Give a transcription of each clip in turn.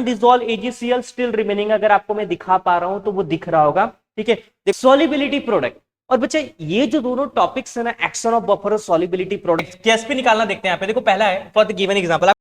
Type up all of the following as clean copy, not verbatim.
Dissolve AgCl still remaining, अगर आपको मैं दिखा पा रहा हूं तो वो दिख रहा होगा, ठीक है। सॉल्युबिलिटी प्रोडक्ट, और बच्चे ये जो दोनों टॉपिक्स है ना, एक्शन ऑफ बफर और सॉल्युबिलिटी प्रोडक्ट, कैसे निकालना देखते हैं यहाँ पे। देखो पहला है for the given example.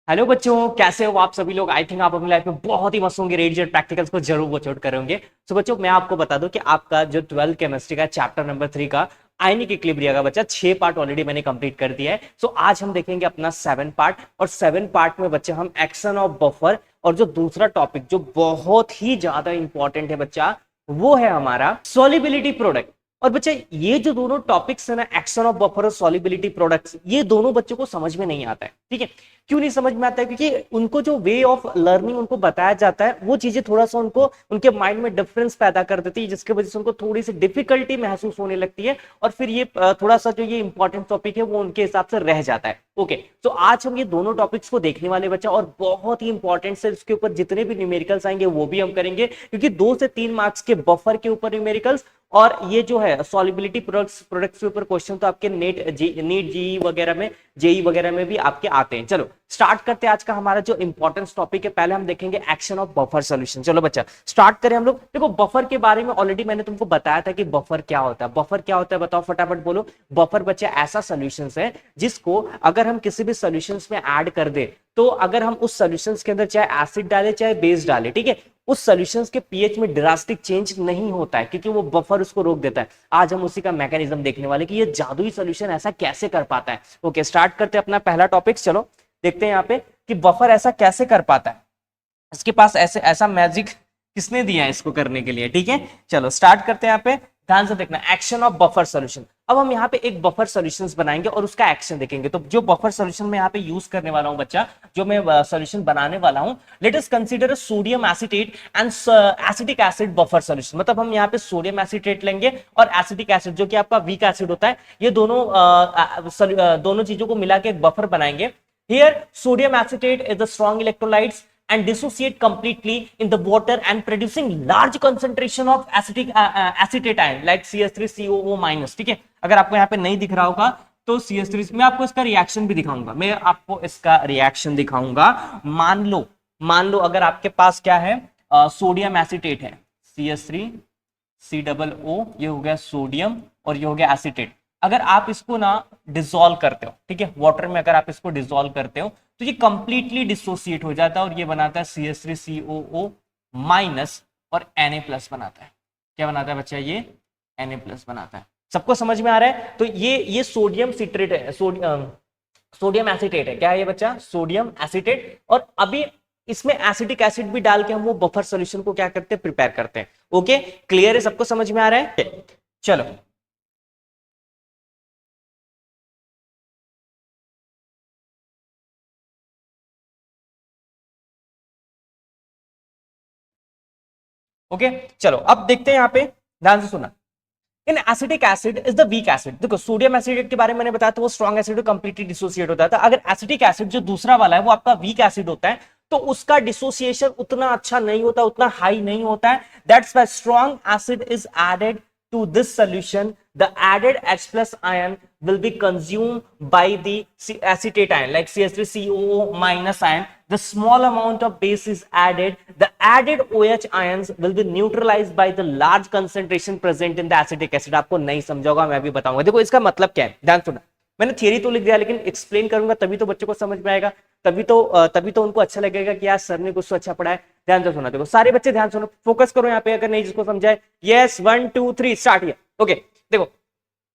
Hello बच्चों, कैसे हो आप सभी लोग। आई थिंक आप अपनी लाइफ में बहुत ही मस्त होंगे, रेडिएट प्रैक्टिकल्स को जरूर वॉच आउट करेंगे। सो बच्चों मैं आपको बता दूं कि आपका जो 12th केमिस्ट्री का चैप्टर नंबर 3 का आयनिक इक्विलिब्रिया का बच्चा 6 पार्ट ऑलरेडी मैंने कंप्लीट कर दिया है। सो आज हम देखेंगे अपना 7 पार्ट, और 7 पार्ट में बच्चे हम एक्शन ऑफ बफर और जो दूसरा टॉपिक जो बहुत ही ज्यादा इंपॉर्टेंट है बच्चा, वो है हमारा सॉल्युबिलिटी प्रोडक्ट। और बच्चे ये जो दोनों टॉपिक्स है ना, एक्शन ऑफ बफर और सॉल्युबिलिटी प्रोडक्ट्स, ये दोनों बच्चों को समझ में नहीं आता है, ठीक है। क्यों नहीं समझ में आता है? क्योंकि उनको जो वे ऑफ लर्निंग उनको बताया जाता है, वो चीजें थोड़ा सा उनको उनके माइंड में डिफरेंस पैदा कर देती है, जिसकी वजह से उनको थोड़ी सी डिफिकल्टी महसूस होने लगती है, और फिर ये थोड़ा सा जो ये इंपॉर्टेंट टॉपिक है वो उनके हिसाब से रह जाता है। ओके, तो आज हम ये दोनों टॉपिक्स को देखने वाले बच्चा, और बहुत ही इंपॉर्टेंट से इसके ऊपर जितने भी न्यूमेरिकल्स आएंगे वो भी हम करेंगे, क्योंकि 2 से 3 मार्क्स के बफर के ऊपर न्यूमेरिकल्स, और ये जो है सॉल्युबिलिटी प्रोडक्ट्स के ऊपर क्वेश्चन तो आपके नीट जेई वगैरह में, जेई वगैरह में भी आपके आते हैं। चलो स्टार्ट करते हैं आज का हमारा जो इंपॉर्टेंट टॉपिक है। पहले हम देखेंगे एक्शन ऑफ बफर सॉल्यूशन। चलो बच्चा स्टार्ट करें हम लोग। देखो बफर के बारे में ऑलरेडी मैंने तुमको बताया था कि बफर क्या होता है। बफर क्या होता है बताओ फटाफट बोलो। बफर बच्चा ऐसा सॉल्यूशन है जिसको अगर हम किसी भी सॉल्यूशंस में ऐड कर दे, तो अगर हम उस सॉल्यूशंस के अंदर चाहे एसिड डाले चाहे बेस डाले, ठीक है, उस सॉल्यूशंस के पीएच में ड्रास्टिक चेंज नहीं होता है, क्योंकि वो बफर उसको रोक देता है। आज हम उसी का मैकेनिज्म देखने वाले कि ये जादुई सॉल्यूशन ऐसा कैसे कर पाता है। ओके, स्टार्ट करते हैं अपना पहला टॉपिक। चलो देखते हैं यहाँ पे कि बफर ऐसा कैसे कर पाता है, इसके पास ऐसे ऐसा मैजिक किसने दिया है इसको करने के लिए, ठीक है। चलो स्टार्ट करते हैं यहाँ पे, ध्यान से देखना, एक्शन ऑफ बफर सॉल्यूशन। अब हम यहाँ पे एक बफर सॉल्यूशंस बनाएंगे और उसका एक्शन देखेंगे। तो जो बफर सॉल्यूशन मैं यहाँ पे यूज करने वाला हूँ बच्चा, जो मैं सॉल्यूशन बनाने वाला हूँ, let us consider sodium acetate and acetic acid buffer solution. मतलब हम यहाँ पे सोडियम एसीटेट लेंगे और एसिटिक एसिड जो कि आपका वीक एसिड होता है, ये दोनों चीजों को मिला के एक बफर बनाएंगे। Here, sodium acetate is the strong electrolytes and dissociate completely in the water and producing large concentration of acetate ion like CH3COO minus, ठीक है। अगर आपको यहाँ पे नहीं दिख रहा होगा तो CH3, मैं आपको इसका रिएक्शन भी दिखाऊंगा, मैं आपको इसका रिएक्शन दिखाऊंगा। मान लो अगर आपके पास क्या है, सोडियम एसीटेट है, CH3COO, ये हो गया सोडियम और ये हो गया एसीटेट। अगर आप इसको ना डिसॉल्व करते हो, ठीक है, वाटर में अगर आप इसको डिसॉल्व करते हो तो ये कंप्लीटली डिसोसिएट हो जाता है और ये बनाता है CH3COO माइनस और Na+ बनाता है। क्या बनाता है बच्चा? ये Na+ बनाता है। सबको समझ में आ रहा है? तो ये सोडियम सिट्रेट है, सोडियम एसीटेट है। क्या है ये बच्चा? Sodium acetate. और अभी इसमें एसिटिक एसिड भी डाल के हम वो बफर सॉल्यूशन को क्या करते हैं, प्रिपेयर करते हैं। ओके, क्लियर है? सबको समझ में आ रहा है? चलो ओके, चलो अब देखते हैं यहाँ पे, ध्यान से सुना। In acetic acid is the weak acid. देखो सोडियम एसिड के बारे में मैंने बताया था, वो स्ट्रॉन्ग एसिड कंप्लीटली डिसोसिएट होता था। अगर एसिटिक एसिड जो दूसरा वाला है वो आपका वीक एसिड होता है, तो उसका डिसोसिएशन उतना अच्छा नहीं होता, उतना हाई नहीं होता है। That's why strong acid is added to this solution. The added H plus ion will be consumed by the acetate ion like CH3COO minus ion. The small amount of base is added. The added OH ions will be neutralized by the large concentration present in the acetic acid. आपको नहीं समझा होगा, मैं भी बताऊंगा। देखो इसका मतलब क्या है, ध्यान सुना। मैंने थियरी तो लिख दिया, लेकिन एक्सप्लेन करूंगा तभी तो बच्चों को समझ में आएगा, तभी तो उनको अच्छा लगेगा कि यार सर ने कुछ तो अच्छा पढ़ा है। ध्यान से सुना, देखो सारे बच्चे ध्यान सुनो, फोकस करो यहाँ पे, अगर नहीं जिसको समझाए। Yes, 1 2 3 start. ओके, देखो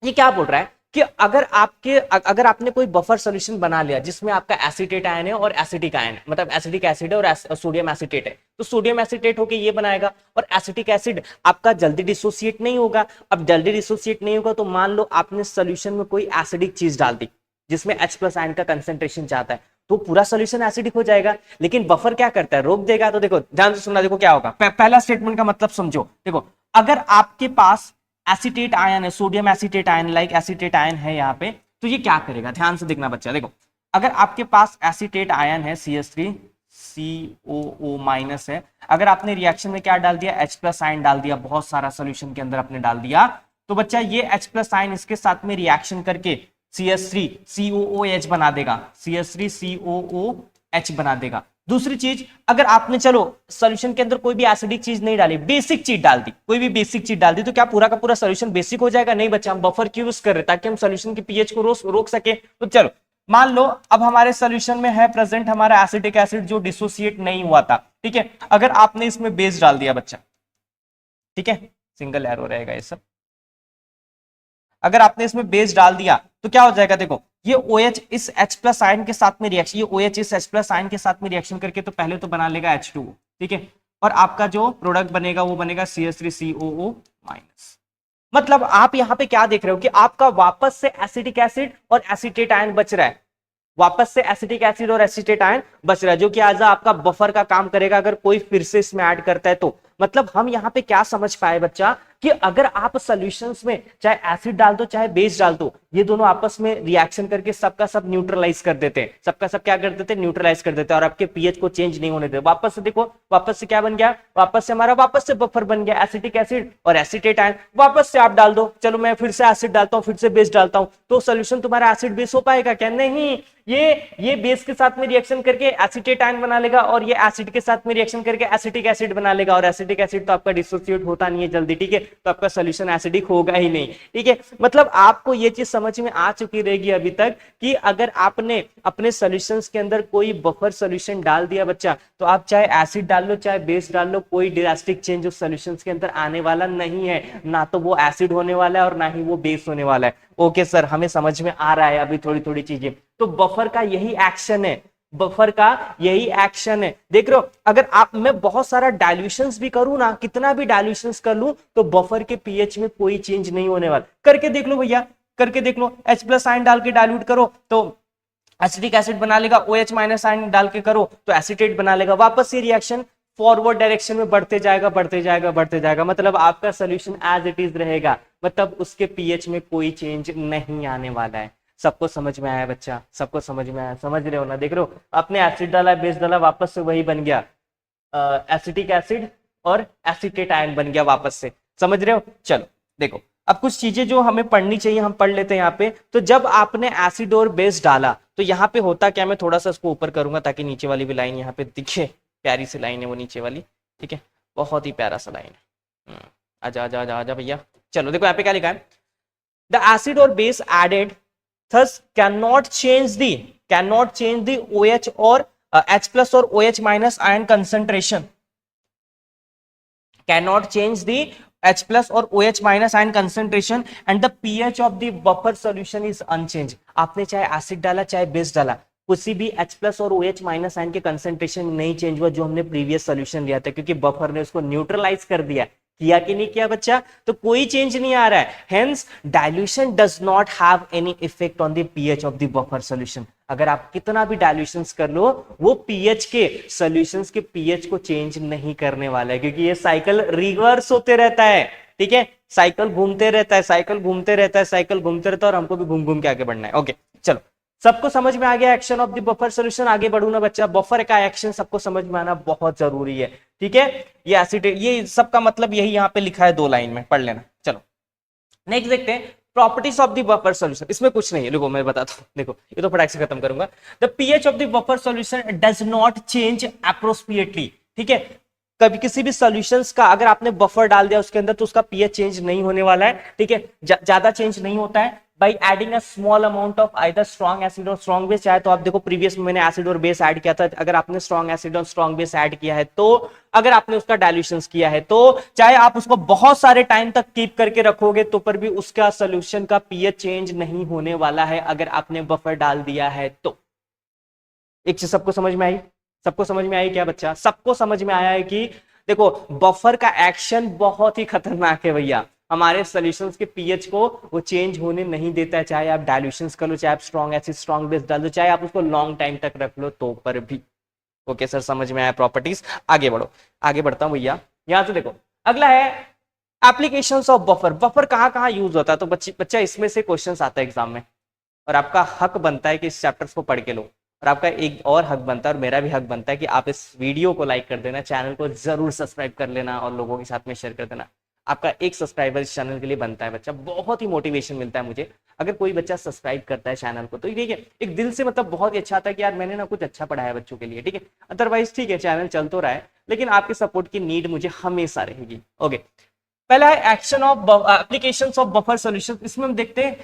ये क्या बोल रहा है कि अगर आपने कोई बफर सॉल्यूशन बना लिया जिसमें आपका एसीटेट आयन है और एसिटिक आयन है, मतलब एसिटिक एसिड है और सोडियम एसीटेट है, तो सोडियम एसीटेट होके ये बनाएगा और एसिटिक एसिड आपका जल्दी डिसोसिएट नहीं होगा। अब जल्दी डिसोसिएट नहीं होगा तो मान लो आपने सॉल्यूशन में कोई एसिडिक चीज डाल दी जिसमें H+ आयन का कंसेंट्रेशन चाहता है, तो पूरा सॉल्यूशन एसिडिक हो जाएगा। लेकिन बफर क्या करता है, रोक देगा। तो देखो ध्यान से सुनना, देखो क्या होगा। पहला स्टेटमेंट का मतलब समझो। देखो अगर आपके पास एसीटेट आयन है, sodium acetate ion like acetate ion है यहाँ पे, तो ये क्या करेगा, ध्यान से देखना बच्चा। देखो अगर आपके पास एसीटेट आयन है, CH3COO माइनस है, अगर आपने रिएक्शन में क्या डाल दिया, H+ आयन डाल दिया, बहुत सारा सोल्यूशन के अंदर आपने डाल दिया, तो बच्चा ये H प्लस आयन इसके साथ में रिएक्शन करके CH3 COOH बना देगा, CH3 COOH बना देगा। दूसरी चीज, अगर आपने चलो सॉल्यूशन के अंदर कोई भी एसिडिक चीज नहीं डाली, बेसिक चीज डाल दी, कोई भी बेसिक चीज डाल दी, तो क्या पूरा का पूरा सॉल्यूशन बेसिक हो जाएगा? नहीं बच्चा, हम बफर क्यों यूज कर रहे हैं? ताकि हम सॉल्यूशन की पीएच को रोक सके। तो चलो मान लो अब हमारे सॉल्यूशन में है प्रेजेंट हमारा एसिटिक एसिड जो डिसोसिएट नहीं हुआ था, ठीक है। अगर आपने इसमें बेस डाल दिया बच्चा, ठीक है, सिंगल एरो रहेगा ये सब, अगर आपने इसमें बेस डाल दिया तो क्या हो जाएगा? देखो ये OH इस H प्लस आयन के साथ में रिएक्शन, ये OH इस H प्लस आयन के साथ में रिएक्शन करके तो पहले तो बना लेगा H2O, ठीक है, और आपका जो प्रोडक्ट बनेगा वो बनेगा CH3COO माइनस। मतलब आप यहां पे क्या देख रहे हो कि आपका वापस से एसिटिक एसिड और एसीटेट आयन बच रहा है, वापस से एसिटिक एसिड और एसीटेट आयन बच रहा है, जो कि एज आपका बफर का काम करेगा अगर कोई फिर से इसमें ऐड करता है तो। मतलब हम यहां पे क्या समझ पाए बच्चा कि अगर आप सॉल्यूशंस में चाहे एसिड डाल दो चाहे बेस डाल दो, ये दोनों आपस में रिएक्शन करके सबका सब न्यूट्रलाइज कर देते हैं, सबका सब क्या कर देते हैं? न्यूट्रलाइज कर देते हैं, और आपके पीएच को चेंज नहीं होने देते। वापस से देखो, वापस से क्या बन गया? वापस से हमारा वापस से बफर बन गया, एसिटिक एसिड और एसीटेट आयन वापस से आप डाल दो। चलो मैं फिर से एसिड डालता हूं, फिर से बेस डालता हूं, तो सोल्यूशन तुम्हारा एसिड बेस हो पाएगा क्या? नहीं, ये बेस के साथ में रिएक्शन करके एसीटेट आयन बना लेगा और ये एसिड के साथ में रिएक्शन करके एसिटिक एसिड बना लेगा, और एसिटिक एसिड तो आपका डिसोसिएट होता नहीं है जल्दी, ठीक है, तो आपका सॉल्यूशन एसिडिक होगा ही नहीं, ठीक है। मतलब आपको ये चीज समझ में आ चुकी रहेगी अभी तक कि अगर आपने अपने सॉल्यूशंस के अंदर कोई बफर सॉल्यूशन डाल दिया बच्चा, तो आप चाहे एसिड डाल लो चाहे बेस डाल लो, कोई ड्रास्टिक चेंज उस सॉल्यूशंस के अंदर आने वाला नहीं है, ना तो वो एसिड होने वाला है और ना ही वो बेस होने वाला है। ओके सर, हमें समझ में आ रहा है अभी थोड़ी थोड़ी चीजें। तो बफर का यही एक्शन है, बफर का यही एक्शन है। देख रहे हो, अगर आप मैं बहुत सारा डाइल्यूशंस भी करूं ना, कितना भी डाइल्यूशंस कर लूं, तो बफर के पीएच में कोई चेंज नहीं होने वाला। करके देख लो भैया, करके देख लो, H प्लस आयन डाल के डाइल्यूट करो तो एसिटिक एसिड बना लेगा, OH माइनस आयन डाल के करो तो एसीटेट बना लेगा, वापस ये रिएक्शन फॉरवर्ड डायरेक्शन में बढ़ते जाएगा बढ़ते जाएगा बढ़ते जाएगा। मतलब आपका सोल्यूशन एज इट इज रहेगा, मतलब उसके पीएच में कोई चेंज नहीं आने वाला है। सबको समझ में आया बच्चा? सबको समझ में आया? समझ रहे हो ना? देख रहे हो, आपने एसिड डाला बेस डाला, वापस से वही बन गया, एसिटिक एसिड और एसीटेट आयन बन गया वापस से। समझ रहे हो? चलो देखो, अब कुछ चीजें जो हमें पढ़नी चाहिए हम पढ़ लेते हैं यहाँ पे। तो जब आपने एसिड और बेस डाला तो यहाँ पे होता क्या, मैं थोड़ा सा इसको ऊपर करूंगा ताकि नीचे वाली भी लाइन यहाँ पे दिखे, प्यारी सी लाइन है वो नीचे वाली, ठीक है, बहुत ही प्यारा सा लाइन है। आजा आजा आजा आजा भैया। चलो देखो यहाँ पे क्या लिखा है, द एसिड और base added thus cannot change the OH or H plus or OH minus ion concentration, cannot change the H plus or OH minus ion concentration and the pH of the buffer solution is unchanged। आपने चाहे acid डाला चाहे base डाला, किसी भी H plus और OH minus ion के concentration नहीं चेंज हुआ जो हमने प्रीवियस सॉल्यूशन लिया था, क्योंकि बफर ने उसको न्यूट्रलाइज कर दिया। किया कि नहीं किया बच्चा? तो कोई चेंज नहीं आ रहा है। Hence dilution does not have any effect on the pH of the buffer solution. अगर आप कितना भी डाइल्यूशंस कर लो, वो पीएच के सॉल्यूशंस के पीएच को चेंज नहीं करने वाला है, क्योंकि ये साइकिल रिवर्स होते रहता है, ठीक है, साइकिल घूमते रहता है, साइकिल घूमते रहता है, साइकिल घूमते रहता है, और हमको भी घूम घूम के आगे बढ़ना है। ओके चलो, सबको समझ में आ गया action of the buffer solution? आगे बढ़ू ना बच्चा, बफर का एक्शन सबको समझ में आना बहुत जरूरी है, ठीक है। ये एसिटेट, ये सबका मतलब यही यहाँ पे लिखा है 2 लाइन में, पढ़ लेना। चलो नेक्स्ट देखते हैं, properties of the buffer solution. इसमें कुछ नहीं है, देखो मैं बताता हूँ, देखो ये तो फटाक से खत्म करूंगा। The pH of the buffer solution does not change appropriately, ठीक है। कभी किसी भी सॉल्यूशंस का अगर आपने बफर डाल दिया उसके अंदर तो उसका पीएच चेंज नहीं होने वाला है, ठीक है, ज्यादा चेंज नहीं होता है by adding a small amount of either strong acid और स्ट्रॉन्ग बेस। चाहे तो आप देखो प्रीवियस में मैंने एसिड और बेस ऐड किया था, अगर आपने स्ट्रॉन्ग एसिड और स्ट्रॉन्ग बेस ऐड किया है तो, अगर आपने उसका डाइल्यूशंस किया है तो, चाहे आप उसको बहुत सारे टाइम तक कीप करके रखोगे तो पर भी उसका सोल्यूशन का पीएच चेंज नहीं होने वाला है अगर आपने बफर डाल दिया है तो। एक चीज सबको समझ में आई? सबको समझ में आई क्या बच्चा? सबको समझ में आया है कि देखो बफर का एक्शन बहुत ही खतरनाक है भैया, हमारे सॉल्यूशंस के पीएच को वो चेंज होने नहीं देता है, चाहे आप डाइल्यूशंस कर लो, चाहे आप स्ट्रॉन्ग एसिड स्ट्रॉन्ग बेस डाल दो, चाहे आप उसको लॉन्ग टाइम तक रख लो तो पर भी। ओके सर, समझ में आया प्रॉपर्टीज? आगे बढ़ो, आगे बढ़ता हूं भैया। यहां से देखो, अगला है एप्लीकेशंस ऑफ बफर। बफर कहां यूज होता है? तो बच्चा इसमें से क्वेश्चन आता है एग्जाम में, और आपका हक बनता है कि इस चैप्टर्स को पढ़ के लो, और आपका एक और हक बनता है और मेरा भी हक बनता है कि आप इस वीडियो को लाइक कर देना, चैनल को जरूर सब्सक्राइब कर लेना और लोगों के साथ में शेयर कर देना। आपका एक सब्सक्राइबर इस चैनल के लिए बनता है बच्चा, बहुत ही मोटिवेशन मिलता है मुझे अगर कोई बच्चा सब्सक्राइब करता है चैनल को। तो ठीक है, एक दिल से मतलब बहुत ही अच्छा आता है कि यार मैंने ना कुछ अच्छा पढ़ाया बच्चों के लिए, ठीक है। अदरवाइज ठीक है, चैनल चल तो रहा है, लेकिन आपके सपोर्ट की नीड मुझे हमेशा रहेगी। ओके, पहला है action of applications of buffer solution. इसमें हम देखते हैं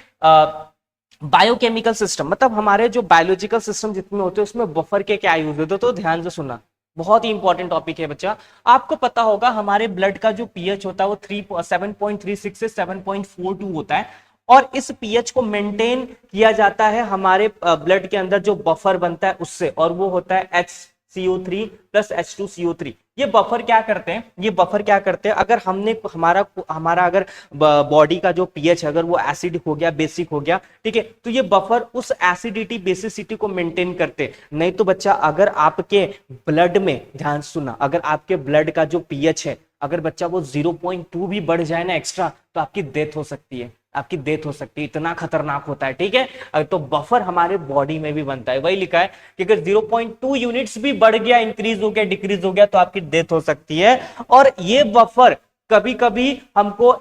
बायोकेमिकल सिस्टम, मतलब हमारे जो बायोलॉजिकल सिस्टम जितने होते हैं उसमें बफर के क्या यूज होते हैं। तो ध्यान से सुनना, बहुत ही इंपॉर्टेंट टॉपिक है बच्चा। आपको पता होगा हमारे ब्लड का जो पीएच होता है वो 7.36 से 7.42 होता है, और इस पीएच को मेंटेन किया जाता है हमारे ब्लड के अंदर जो बफर बनता है उससे, और वो होता है HCO3 प्लस H2CO3। ये बफर क्या करते हैं, ये बफर क्या करते हैं, अगर हमने हमारा अगर बॉडी का जो पीएच है अगर वो एसिडिक हो गया, बेसिक हो गया, ठीक है, तो ये बफर उस एसिडिटी बेसिसिटी को मेंटेन करते। नहीं तो बच्चा अगर आपके ब्लड में, ध्यान सुनना, अगर आपके ब्लड का जो पीएच है अगर बच्चा वो 0.2 भी बढ़ जाए ना एक्स्ट्रा, तो आपकी डेथ हो सकती है, आपकी डेथ हो सकती है, इतना खतरनाक होता है, ठीक है। तो बफर हमारे बॉडी में भी बनता है, वही लिखा है कि अगर 0.2 यूनिट्स भी बढ़ गया, इंक्रीज हो गया, डिक्रीज हो गया, तो आपकी डेथ हो सकती है। और ये बफर कभी कभी हमको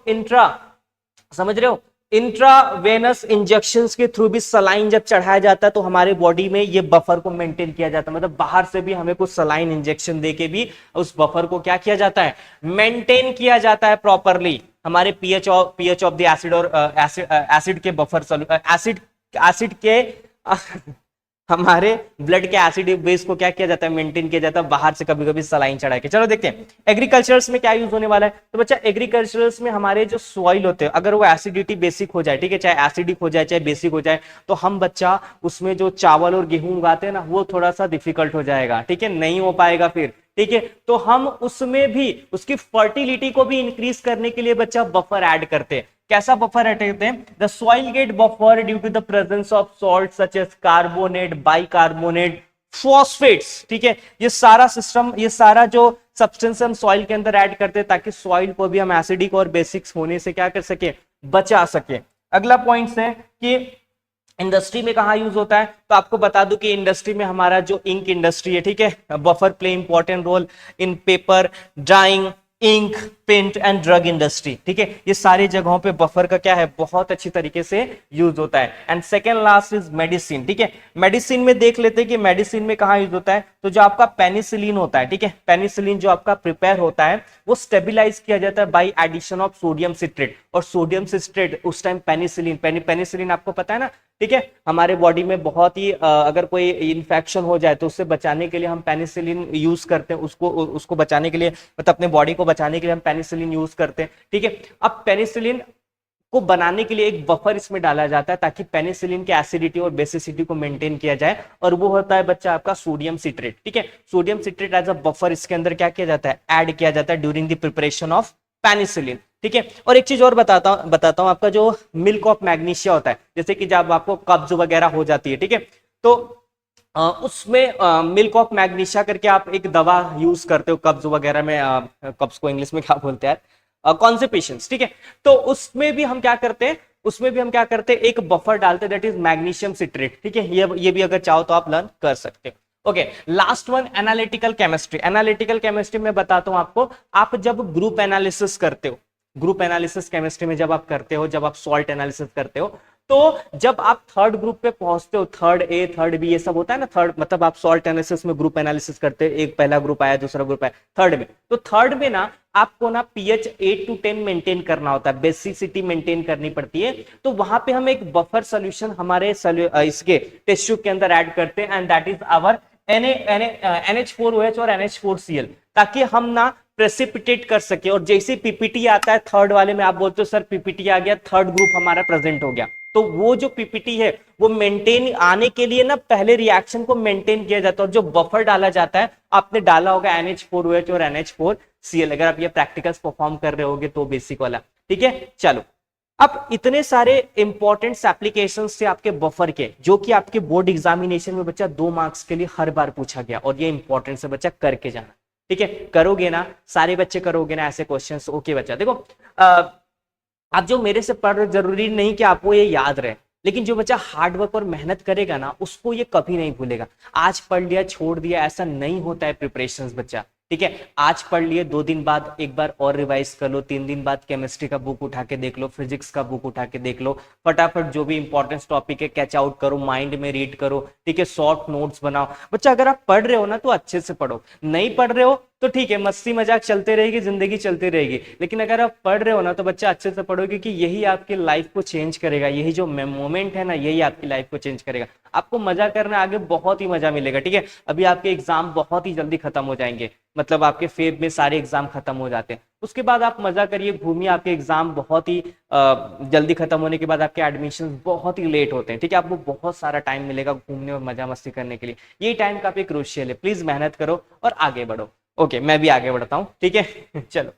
समझ रहे हो, इंट्रावेनस इंजेक्शंस के थ्रू भी सलाइन जब चढ़ाया जाता है तो हमारे बॉडी में ये बफर को मेंटेन किया जाता है, मतलब बाहर से भी हमें कुछ सलाइन इंजेक्शन देके भी उस बफर को क्या किया जाता है, मेंटेन किया जाता है प्रॉपरली। हमारे पीएच ऑफ द एसिड और एसिड के बफर एसिड के हमारे ब्लड के एसिड बेस को क्या किया जाता है, मेंटेन किया जाता है, बाहर से कभी कभी सलाइन चढ़ा के। चलो देखते हैं एग्रीकल्चर्स में क्या यूज होने वाला है। तो बच्चा एग्रीकल्चर्स में हमारे जो सॉइल होते हैं अगर वो एसिडिटी बेसिक हो जाए, ठीक है, चाहे एसिडिक हो जाए चाहे बेसिक हो जाए, तो हम बच्चा उसमें जो चावल और गेहूं उगाते हैं ना वो थोड़ा सा डिफिकल्ट हो जाएगा, ठीक है, नहीं हो पाएगा फिर, ठीक है। तो हम उसमें भी उसकी फर्टिलिटी को भी इंक्रीज करने के लिए बच्चा बफर ऐड करते हैं। कैसा बफर ऐड करते हैं, the soil get buffer due to the presence of salt such as carbonate, bicarbonate, phosphates, ठीक है। ये सारा सिस्टम, ये सारा जो सब्सटेंस हम सॉइल के अंदर ऐड करते हैं ताकि सॉइल को भी हम एसिडिक और बेसिक्स होने से क्या कर सके, बचा सके। अगला पॉइंट है कि इंडस्ट्री में कहा यूज होता है। तो आपको बता दूं कि इंडस्ट्री में हमारा जो इंक इंडस्ट्री है, ठीक है, buffer play important role in paper, dyeing, ink, paint and drug industry, ठीक है। ये सारी जगहों पे बफर का क्या है, बहुत अच्छी तरीके से यूज होता है। And second last is medicine, ठीक है। मेडिसिन में देख लेते हैं कि मेडिसिन में कहाँ यूज होता है। तो जो आपका पेनिसिलिन होता है, ठीक है, पेनिसिलिन जो आपका प्रिपेयर होता है वो स्टेबिलाईज किया जाता है by addition of sodium citrate. और सोडियम सिट्रेट उस टाइम पेनिसिलिन आपको पता है ना, ठीक है, हमारे बॉडी में बहुत ही अगर कोई इन्फेक्शन हो जाए तो उससे बचाने के लिए हम पेनिसिलिन यूज करते हैं, उसको बचाने के लिए, मतलब अपने बॉडी को बचाने के लिए हम पेनिसिलिन यूज करते हैं, ठीक है। अब पेनिसिलिन को बनाने के लिए एक बफर इसमें डाला जाता है ताकि पेनिसिलिन की एसिडिटी और बेसिसिटी को मेंटेन किया जाए, और वो होता है बच्चा आपका सोडियम सिट्रेट, ठीक है। Sodium citrate as a buffer इसके अंदर क्या किया जाता है, ऐड किया जाता है during the preparation of penicillin, ठीक है। और एक चीज और बताता हूं, आपका जो मिल्क ऑफ मैग्नीशिया होता है, जैसे कि जब आपको कब्ज वगैरह हो जाती है, ठीक है, तो उसमें मिल्क ऑफ मैग्नीशिया करके आप एक दवा यूज करते हो कब्ज वगैरह में, कब्ज को इंग्लिश में क्या बोलते हैं, कॉन्स्टिपेशंस, ठीक है। तो उसमें भी हम क्या करते हैं, एक बफर डालते हैं दैट इज मैग्नीशियम सिट्रेट, ठीक है। ये भी अगर चाहो तो आप लर्न कर सकते हो। Okay, last one analytical chemistry. Analytical chemistry में बताता हूं आपको, आप जब ग्रुप एनालिसिस करते हो, ग्रुप एनालिसिस केमिस्ट्री में जब आप करते हो, जब आप सॉल्ट एनालिसिस करते हो, तो जब आप थर्ड ग्रुप पे पहुंचते हो, थर्ड ए थर्ड बी ये सब होता है ना, थर्ड मतलब आप सॉल्ट एनालिसिस में ग्रुप एनालिसिस करते हो, एक पहला ग्रुप आया दूसरा ग्रुप आया, थर्ड में, तो थर्ड में ना आपको ना पीएच 8 to 10 मेंटेन करना होता है, बेसिसिटी मेंटेन करनी पड़ती है। तो वहां पे हम एक बफर सोल्यूशन हमारे इसके टेस्ट ट्यूब के अंदर ऐड करते हैं, and that is our NH4OH और NH4Cl, ताकि हम ना प्रेसिपिटेट कर सके। और जैसे पीपीटी आता है थर्ड वाले में, आप बोलते हो सर पीपीटी आ गया, थर्ड ग्रुप हमारा प्रेजेंट हो गया, तो वो जो पीपीटी है वो मेंटेन आने के लिए ना पहले रिएक्शन को मेंटेन किया जाता है, और जो बफर डाला जाता है, आपने डाला होगा NH4OH और NH4Cl, अगर आप ये प्रैक्टिकल्स परफॉर्म कर रहे होगे तो बेसिक वाला, ठीक है। चलो, अब इतने सारे इंपॉर्टेंट एप्लीकेशंस थे आपके बफर के, जो कि आपके बोर्ड एग्जामिनेशन में बच्चा 2 मार्क्स के लिए हर बार पूछा गया, और ये इंपॉर्टेंट है बच्चा, करके जाना, ठीक है। करोगे ना, सारे बच्चे करोगे ना ऐसे क्वेश्चंस, ओके बच्चा। देखो आप जो मेरे से पढ़ रहे, जरूरी नहीं कि आपको ये याद रहे, लेकिन जो बच्चा हार्डवर्क और मेहनत करेगा ना उसको ये कभी नहीं भूलेगा। आज पढ़ लिया छोड़ दिया ऐसा नहीं होता है प्रिपरेशंस बच्चा, ठीक है, आज पढ़ लिए, 2 दिन बाद एक बार और रिवाइज कर लो, 3 दिन बाद केमिस्ट्री का बुक उठा के देख लो, फिजिक्स का बुक उठा के देख लो, फटाफट जो भी इंपॉर्टेंट टॉपिक है कैच आउट करो, माइंड में रीड करो, ठीक है, शॉर्ट नोट्स बनाओ। बच्चा अगर आप पढ़ रहे हो ना तो अच्छे से पढ़ो, नहीं पढ़ रहे हो तो ठीक है, मस्ती मजाक चलते रहेगी, जिंदगी चलती रहेगी, लेकिन अगर आप पढ़ रहे हो ना तो बच्चा अच्छे से पढ़ो, क्योंकि यही आपकी लाइफ को चेंज करेगा, यही जो मोमेंट है ना यही आपकी लाइफ को चेंज करेगा। आपको मजा करना, आगे बहुत ही मजा मिलेगा, ठीक है। अभी आपके एग्जाम बहुत ही जल्दी खत्म हो जाएंगे, मतलब आपके फेब में सारे एग्जाम खत्म हो जाते हैं, उसके बाद आप मजा करिए, घूमिए, आपके एग्जाम बहुत ही जल्दी खत्म होने के बाद आपके एडमिशन बहुत ही लेट होते हैं, ठीक है, आपको बहुत सारा टाइम मिलेगा घूमने और मजा मस्ती करने के लिए, ये टाइम काफी क्रूशियल है, प्लीज मेहनत करो और आगे बढ़ो। ओके, मैं भी आगे बढ़ता हूँ, ठीक है चलो।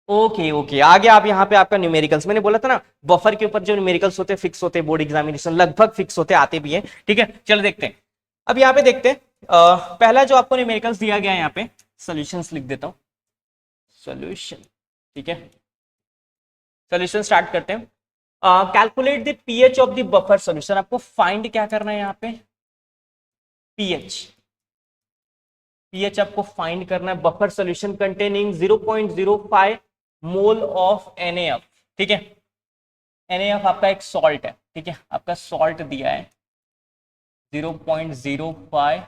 ओके ओके, आगे आप यहाँ पे आपका न्यूमेरिकल्स, मैंने बोला था ना बफर के ऊपर जो न्यूमेरिकल्स होते हैं फिक्स होते हैं, बोर्ड एग्जामिनेशन लगभग फिक्स होते आते भी हैं, ठीक है। चलो देखते हैं, अब यहाँ पे देखते हैं, पहला जो आपको न्यूमेरिकल्स दिया गया है यहाँ पे, सॉल्यूशंस लिख देता हूँ, सॉल्यूशन, ठीक है, सॉल्यूशन स्टार्ट करते हैं। Calculate the pH of the buffer solution, आपको फाइंड क्या करना है यहाँ पे, पीएच, पीएच आपको फाइंड करना है, buffer solution containing 0.05 mole of NaF, ठीक है, NaF आपका एक सॉल्ट है, ठीक है, आपका सॉल्ट दिया है 0.05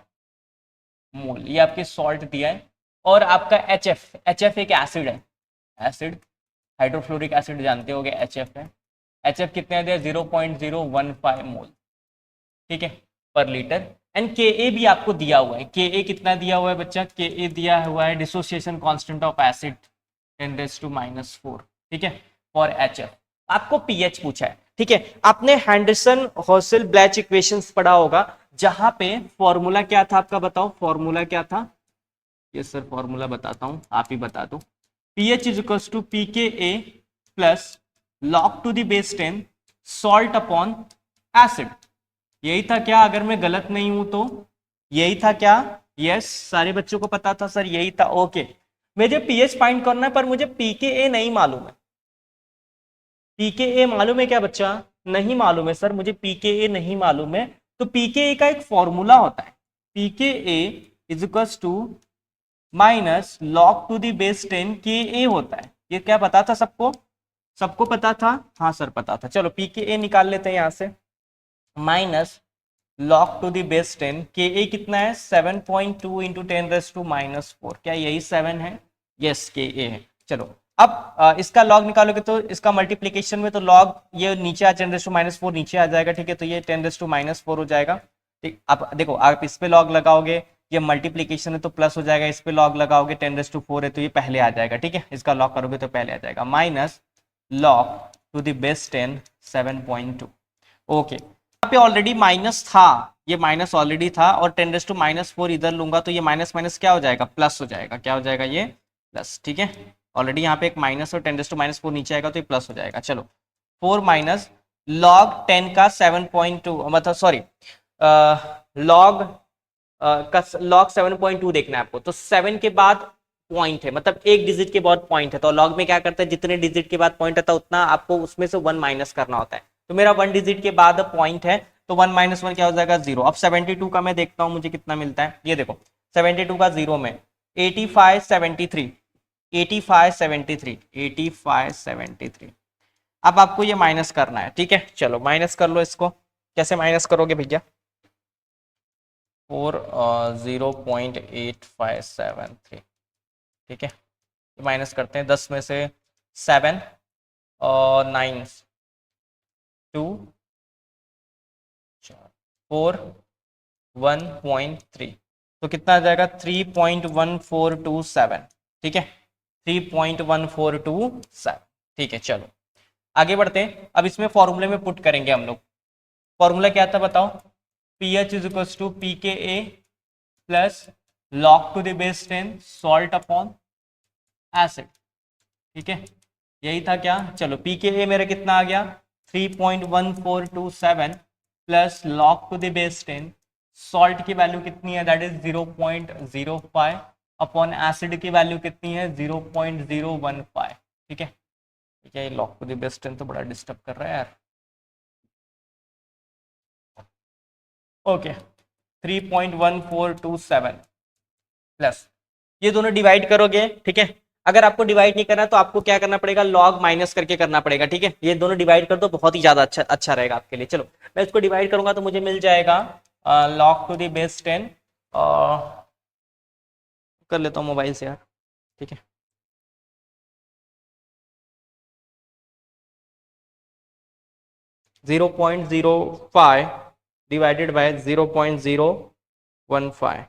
मोल, ये आपके सॉल्ट दिया है, और आपका HF एक एसिड है, एसिड हाइड्रोफ्लोरिक एसिड जानते होगे HF है, HF कितना दिया 0.015 मोल, ठीक है, पर लीटर। एंड Ka भी आपको दिया हुआ है, Ka कितना दिया हुआ है बच्चा, Ka दिया हुआ है डिसोसिएशन कांस्टेंट ऑफ एसिड 10⁻⁴, ठीक है, फॉर HF। आपको पीएच पूछा है, ठीक है, आपने हैंडरसन हॉसल ब्लैच इक्वेशंस पढ़ा होगा, जहां पे फॉर्मूला क्या था आपका, बताओ फॉर्मूला क्या था, ये सर फॉर्मूला बताता हूं, आप ही बता दो, pH is equal to pKa plus log to the base 10 salt upon acid, यही था क्या, अगर मैं गलत नहीं हूं तो यही था क्या, यस, सारे बच्चों को पता था सर, यही था, ओके। मुझे पीएच फाइंड करना है पर मुझे पीकेए नहीं मालूम है, पीकेए मालूम है क्या बच्चा, नहीं मालूम है सर, मुझे पीकेए नहीं मालूम है, तो पीकेए का एक फॉर्मूला होता है, pKa is equal to minus log to the base 10 के होता है, ये क्या पता था सबको, सबको पता था, हाँ सर पता था, चलो पीकेए निकाल लेते हैं यहां से, minus log to the base 10 के कितना है 7.2 इंटू 10⁻⁻⁴, क्या यही 7 है, यस के है। चलो अब इसका log निकालोगे तो इसका मल्टीप्लीकेशन में तो log ये नीचे आ 10⁻⁴ नीचे आ जाएगा, ठीक है, तो ये 10⁻⁴ हो जाएगा, ठीक। अब देखो आप इस पे log लगाओगे, ये मल्टीप्लीकेशन है तो प्लस हो जाएगा, इस पे log लगाओगे 10⁻⁴ है तो ये पहले आ जाएगा, ठीक है, इसका log करोगे तो पहले आ जाएगा, minus log to the base 10 7.2, okay. यहाँ पे ऑलरेडी माइनस था, ये माइनस ऑलरेडी था, और 10⁻⁴ इधर लूंगा तो ये माइनस माइनस क्या हो जाएगा, प्लस हो जाएगा, क्या हो जाएगा ये प्लस, ठीक है, ऑलरेडी यहाँ पे एक माइनस और 10⁻⁴ नीचे आएगा तो ये प्लस हो जाएगा। चलो 4 माइनस log 10 का 7.2, मतलब सॉरी log का log 7.2 देखना है आपको, तो 7 के बाद पॉइंट है, मतलब एक डिजिट के बाद पॉइंट है, तो log में क्या करता है, जितने डिजिट के बाद पॉइंट आता है उतना आपको उसमें से 1 माइनस करना होता है, तो मेरा 1 डिजिट के बाद पॉइंट है, तो 1 - 1 क्या हो जाएगा 0। अब 72 का मैं देखता हूं मुझे कितना मिलता है, ये देखो 72 का 0 में 85 73 85 73 85 73, अब आपको ये माइनस करना है, ठीक है, चलो माइनस कर लो इसको, कैसे माइनस करोगे भैया, 4 0.8573, ठीक है, माइनस करते हैं, 10 में से 7 और 9 2 4 1.3, तो कितना आ जाएगा 3.1427, ठीक है, 3.1427, ठीक है। चलो आगे बढ़ते हैं, अब इसमें फॉर्मूले में पुट करेंगे हम लोग, फॉर्मूला क्या था बताओ, pH is equal to pKa plus log to the base 10 salt upon acid, ठीक है, यही था क्या, चलो pKa मेरा कितना आ गया 3.1427 plus log to the base 10, salt की वैल्यू कितनी है, दैट इज 0.05 अपॉन एसिड की वैल्यू कितनी है 0.015, ठीक है, ठीक है, log टू द बेस 10 तो बड़ा डिस्टर्ब कर रहा है यार, ओके 3.1427 प्लस, ये दोनों डिवाइड करोगे, ठीक है। अगर आपको डिवाइड नहीं करना तो आपको क्या करना पड़ेगा, लॉग माइनस करके करना पड़ेगा, ठीक है। ये दोनों डिवाइड कर दो, बहुत ही ज्यादा अच्छा अच्छा रहेगा आपके लिए। चलो मैं इसको डिवाइड करूंगा तो मुझे मिल जाएगा लॉग टू द बेस 10, कर लेता हूँ मोबाइल से यार, ठीक है। Zero point zero five divided by 0.015,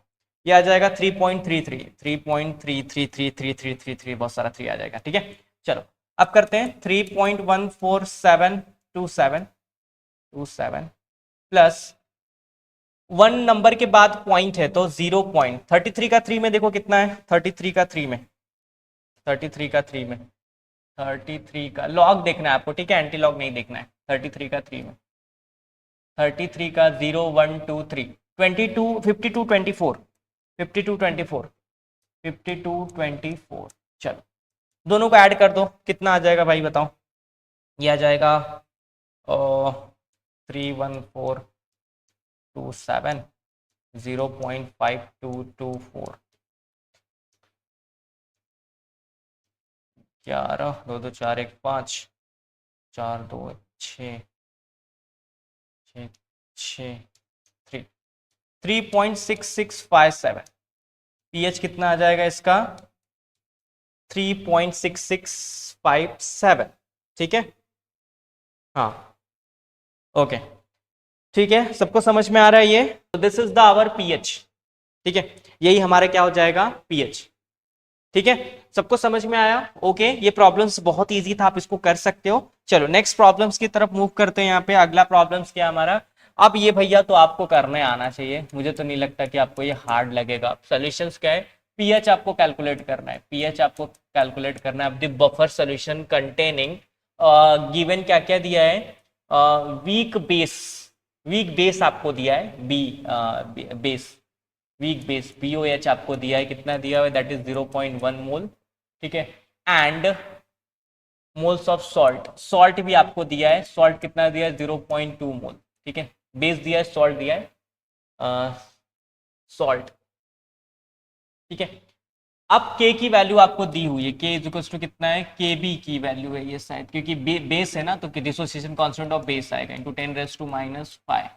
ये आ जाएगा 3.33, 3.33333333, बहुत सारा 3 आ जाएगा, ठीक है। चलो अब करते हैं 3.14727 प्लस 1 नंबर के बाद पॉइंट है तो 0.33 का 3 में देखो कितना है, 33 का 3 में, 33 का 3 में, 33 का लॉग देखना है आपको, ठीक है, एंटी लॉग नहीं देखना है। 33 का 3 में, 33 का 0 1 2 3 22 52 24 52 24 52 24, चलो दोनों को ऐड कर दो, कितना आ जाएगा भाई बताओ। ये आ जाएगा 31427 0.5224, 11 2 2 4 1 5 4 2 6 6 6 3 3.6657, पीएच कितना आ जाएगा इसका, 3.6657, ठीक है। हाँ ओके, ठीक है, सबको समझ में आ रहा है ये। तो this is the our pH, ठीक है, यही हमारा क्या हो जाएगा, पीएच, ठीक है। सबको समझ में आया, ओके। ये प्रॉब्लम्स बहुत इजी था, आप इसको कर सकते हो। चलो नेक्स्ट प्रॉब्लम्स की तरफ मूव करते हैं। यहाँ पे अगला प्रॉब्लम्स क्या हमारा, अब ये भैया तो आपको करने आना चाहिए, मुझे तो नहीं लगता कि आपको ये हार्ड लगेगा। सॉल्यूशंस क्या है, पीएच आपको कैलकुलेट करना है, पीएच आपको कैलकुलेट करना है। अब the buffer solution containing given क्या क्या दिया है, वीक बेस, वीक बेस आपको दिया है, बेस, वीक बेस BOH आपको दिया है, कितना दिया हुआ है, दैट इज 0.1 मोल, ठीक है। And moles of salt, salt भी आपको दिया है, सॉल्ट कितना दिया है, 0.2 मोल, ठीक है। बेस दिया है, सॉल्ट दिया है, सॉल्ट, ठीक है। अब के की वैल्यू आपको दी हुई है, के इज टू कितना है, के बी की वैल्यू है ये शायद, क्योंकि बेस है ना, तो डिसोसिएशन कांस्टेंट ऑफ बेस आएगा इनटू 10⁻⁻⁵,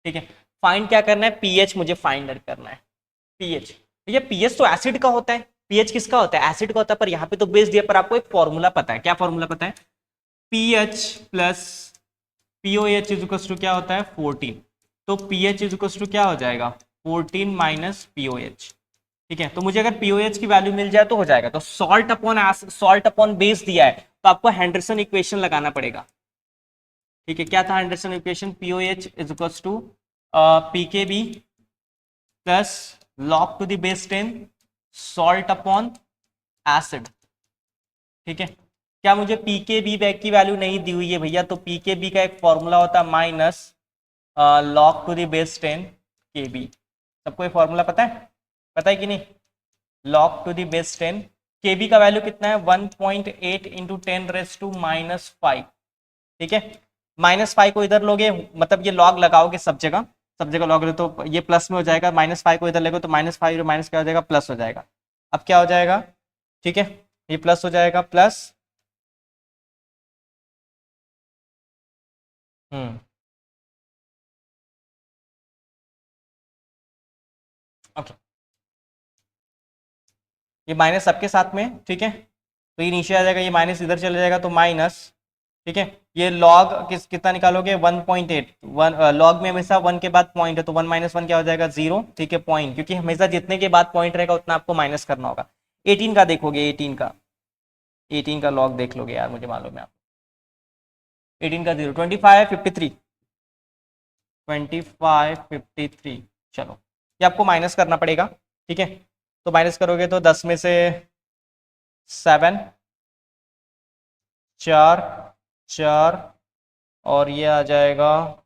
ठीक है। फाइंड क्या करना है, पीएच मुझे फाइंड करना है, पीएच। भैया पीएच तो एसिड का होता है, पीएच किसका होता है, एसिड का होता है, पर यहाँ पे तो बेस दिया, पर आपको एक फॉर्मूला पता है, क्या फॉर्मूला पता है, pH plus pOH is to क्या होता है, 14, तो पीएच इज टू क्या हो जाएगा, 14 माइनस पीओएच, ठीक है। तो मुझे अगर पीओएच की वैल्यू मिल जाए तो हो जाएगा। तो सॉल्ट अपॉन बेस दिया है, तो आपको हेंडरसन इक्वेशन लगाना पड़ेगा, ठीक है। क्या था Henderson equation, pOH is to pKb plus log to the base 10 salt upon acid, ठीक है। क्या मुझे पीकेबी बैग की वैल्यू नहीं दी हुई है भैया, तो पीकेबी का एक फॉर्मूला होता है minus log to the base 10 Kb. सबको ये फॉर्मूला पता है कि नहीं, log to the base 10, Kb का वैल्यू कितना है, 1.8 इंटू 10⁻⁻⁵, ठीक है। -5 को इधर लोगे, मतलब ये लॉग लगाओगे सब जगह, सब जगह लॉग तो ये प्लस में हो जाएगा, -5 को इधर लेगो तो -5 माइनस क्या हो जाएगा, प्लस हो जाएगा। अब क्या हो जाएगा, ठीक है, ये प्लस हो जाएगा, प्लस ओके, ये माइनस सबके साथ में, ठीक है। तो ये नीचे आ जाएगा, ये माइनस इधर चले जाएगा तो माइनस, ठीक है। ये लॉग कितना निकालोगे, 1.8, लॉग में हमेशा 1 के बाद पॉइंट है, तो 1 माइनस 1 क्या हो जाएगा, 0, ठीक है। पॉइंट, क्योंकि हमेशा जितने के बाद पॉइंट रहेगा उतना आपको माइनस करना होगा। 18 का देखोगे, 18 का लॉग देख लोगे यार, मुझे मालूम है आप, 18 का 0, 25 53, चलो ये आपको माइनस करना पड़ेगा, ठीक है। तो माइनस करोगे तो 10 में से 7, 4 4, और ये आ जाएगा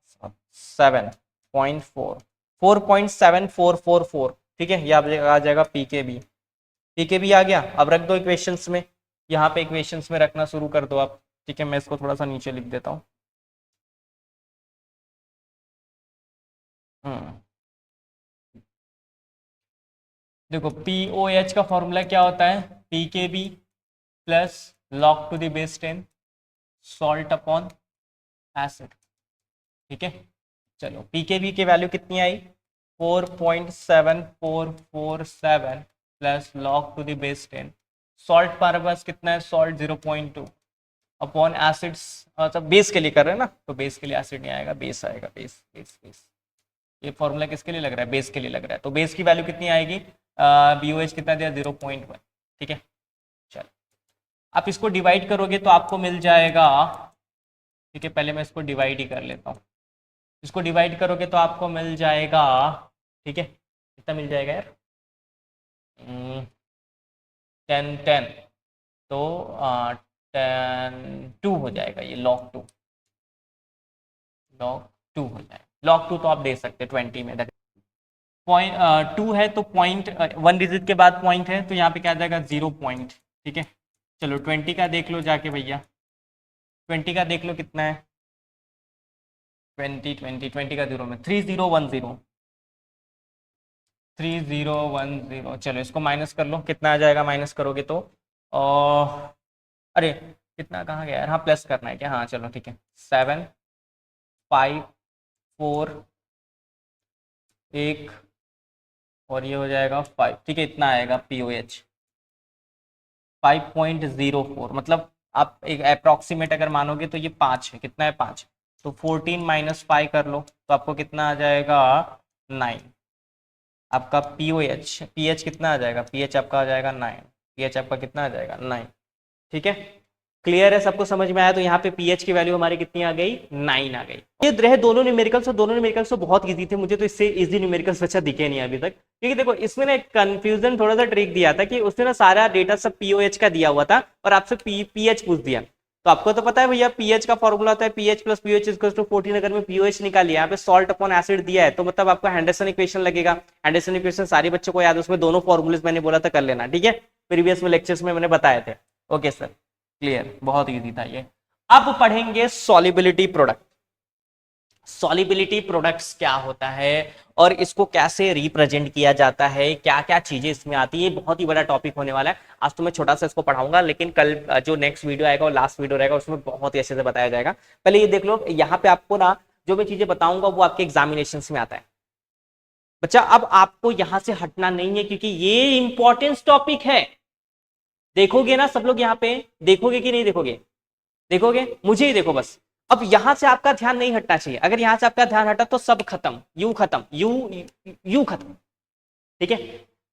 7.4, 4.7444, ठीक है। ये आ जाएगा पीकेबी, पीकेबी आ गया। अब रख दो इक्वेशंस में, यहाँ पे इक्वेशंस में रखना शुरू कर दो आप, ठीक है। मैं इसको थोड़ा सा नीचे लिख देता हूँ। देखो POH का फॉर्मूला क्या होता है, PKB plus log to the base 10 salt upon acid. ठीक है, चलो PKB की वैल्यू कितनी आई, 4.7447 plus log to the base 10, salt हमारे पास कितना है, सॉल्ट 0.2 अपॉन एसिड्स, अच्छा बेस के लिए कर रहे हैं ना, तो बेस के लिए एसिड नहीं आएगा, बेस आएगा, बेस बेस बेस। ये फॉर्मूला किसके लिए लग रहा है, बेस के लिए लग रहा है, तो बेस की वैल्यू कितनी आएगी, BOH कितना दिया, 0.1। ठीक है, चलो आप इसको डिवाइड करोगे तो आपको मिल जाएगा, ठीक है पहले मैं इसको डिवाइड ही कर लेता हूँ, इसको डिवाइड करोगे तो आपको मिल जाएगा, ठीक है कितना मिल जाएगा यार, 10 तो 10 2 हो जाएगा, ये log 2 हो जाएगा, log 2 तो आप दे सकते हैं 20 में, पॉइंट 2 है तो पॉइंट 1 डिजिट के बाद पॉइंट है तो यहाँ पे क्या आ जाएगा 0 पॉइंट। ठीक है, चलो 20 का देख लो जाके भैया, 20 का देख लो कितना है, 20 का 0 में 3010, चलो इसको माइनस कर लो, कितना आ जाएगा माइनस करोगे तो, अरे कितना कहाँ गया यार, हाँ प्लस करना है क्या, हाँ चलो ठीक है, 7 5 4 1 और ये हो जाएगा 5। ठीक है, इतना आएगा POH 5.04, मतलब आप एक अप्रॉक्सीमेट अगर मानोगे तो ये 5 है, कितना है 5, तो 14 माइनस 5 कर लो तो आपको कितना आ जाएगा 9। आपका PH कितना आ जाएगा, PH आपका आ जाएगा 9, PH आपका कितना आ जाएगा 9। ठीक है, क्लियर है, सबको समझ में आया, तो यहाँ पे PH की वैल्यू हमारी कितनी आ गई, 9 आ गई। ये रहे दोनों न्यूमेरिकल्स, और दोनों न्यूमेरिकल्स तो बहुत इजी थे, मुझे तो इससे इजी न्यूमेरिकल्स अच्छा दिखे नहीं अभी तक, क्योंकि देखो इसमें ना एक कंफ्यूजन थोड़ा सा ट्रिक दिया था कि उसने ना सारा डेटा सब POH का दिया हुआ था और आपसे PH पूछ दिया, तो आपको तो पता है भैया PH का फॉर्मूला होता है PH plus POH equal to 14, अगर मैं POH निकालिए, यहाँ पे सॉल्ट अपॉन एसिड दिया है तो मतलब आपको हेंडरसन इक्वेशन लगेगा, हेंडरसन इक्वेशन सारे बच्चों को याद है, उसमें दोनों फॉर्मूलेस मैंने बोला था कर लेना, ठीक है प्रीवियस में लेक्चर्स में मैंने बताए थे। ओके सर, क्लियर, बहुत इजी था ये। अब पढ़ेंगे सॉल्युबिलिटी प्रोडक्ट। सॉल्युबिलिटी प्रोडक्ट्स क्या होता है और इसको कैसे रिप्रेजेंट किया जाता है, क्या क्या चीजें इसमें आती है, बहुत ही बड़ा टॉपिक होने वाला है। आज तो मैं छोटा सा इसको पढ़ाऊंगा, लेकिन कल जो नेक्स्ट वीडियो आएगा और लास्ट वीडियो रहेगा उसमें बहुत ही अच्छे से बताया जाएगा। पहले ये देख लो, यहाँ पे आपको ना जो मैं चीजें बताऊंगा वो आपके एग्जामिनेशन में आता है बच्चा। अब आपको यहां से हटना नहीं है क्योंकि ये इंपॉर्टेंस टॉपिक है। देखोगे ना सब लोग, यहाँ पे देखोगे कि नहीं देखोगे, देखोगे, मुझे ही देखो बस। अब यहां से आपका ध्यान नहीं हटना चाहिए, अगर यहां से आपका ध्यान हटा तो सब खत्म, यू खत्म, यू खत्म। ठीक है,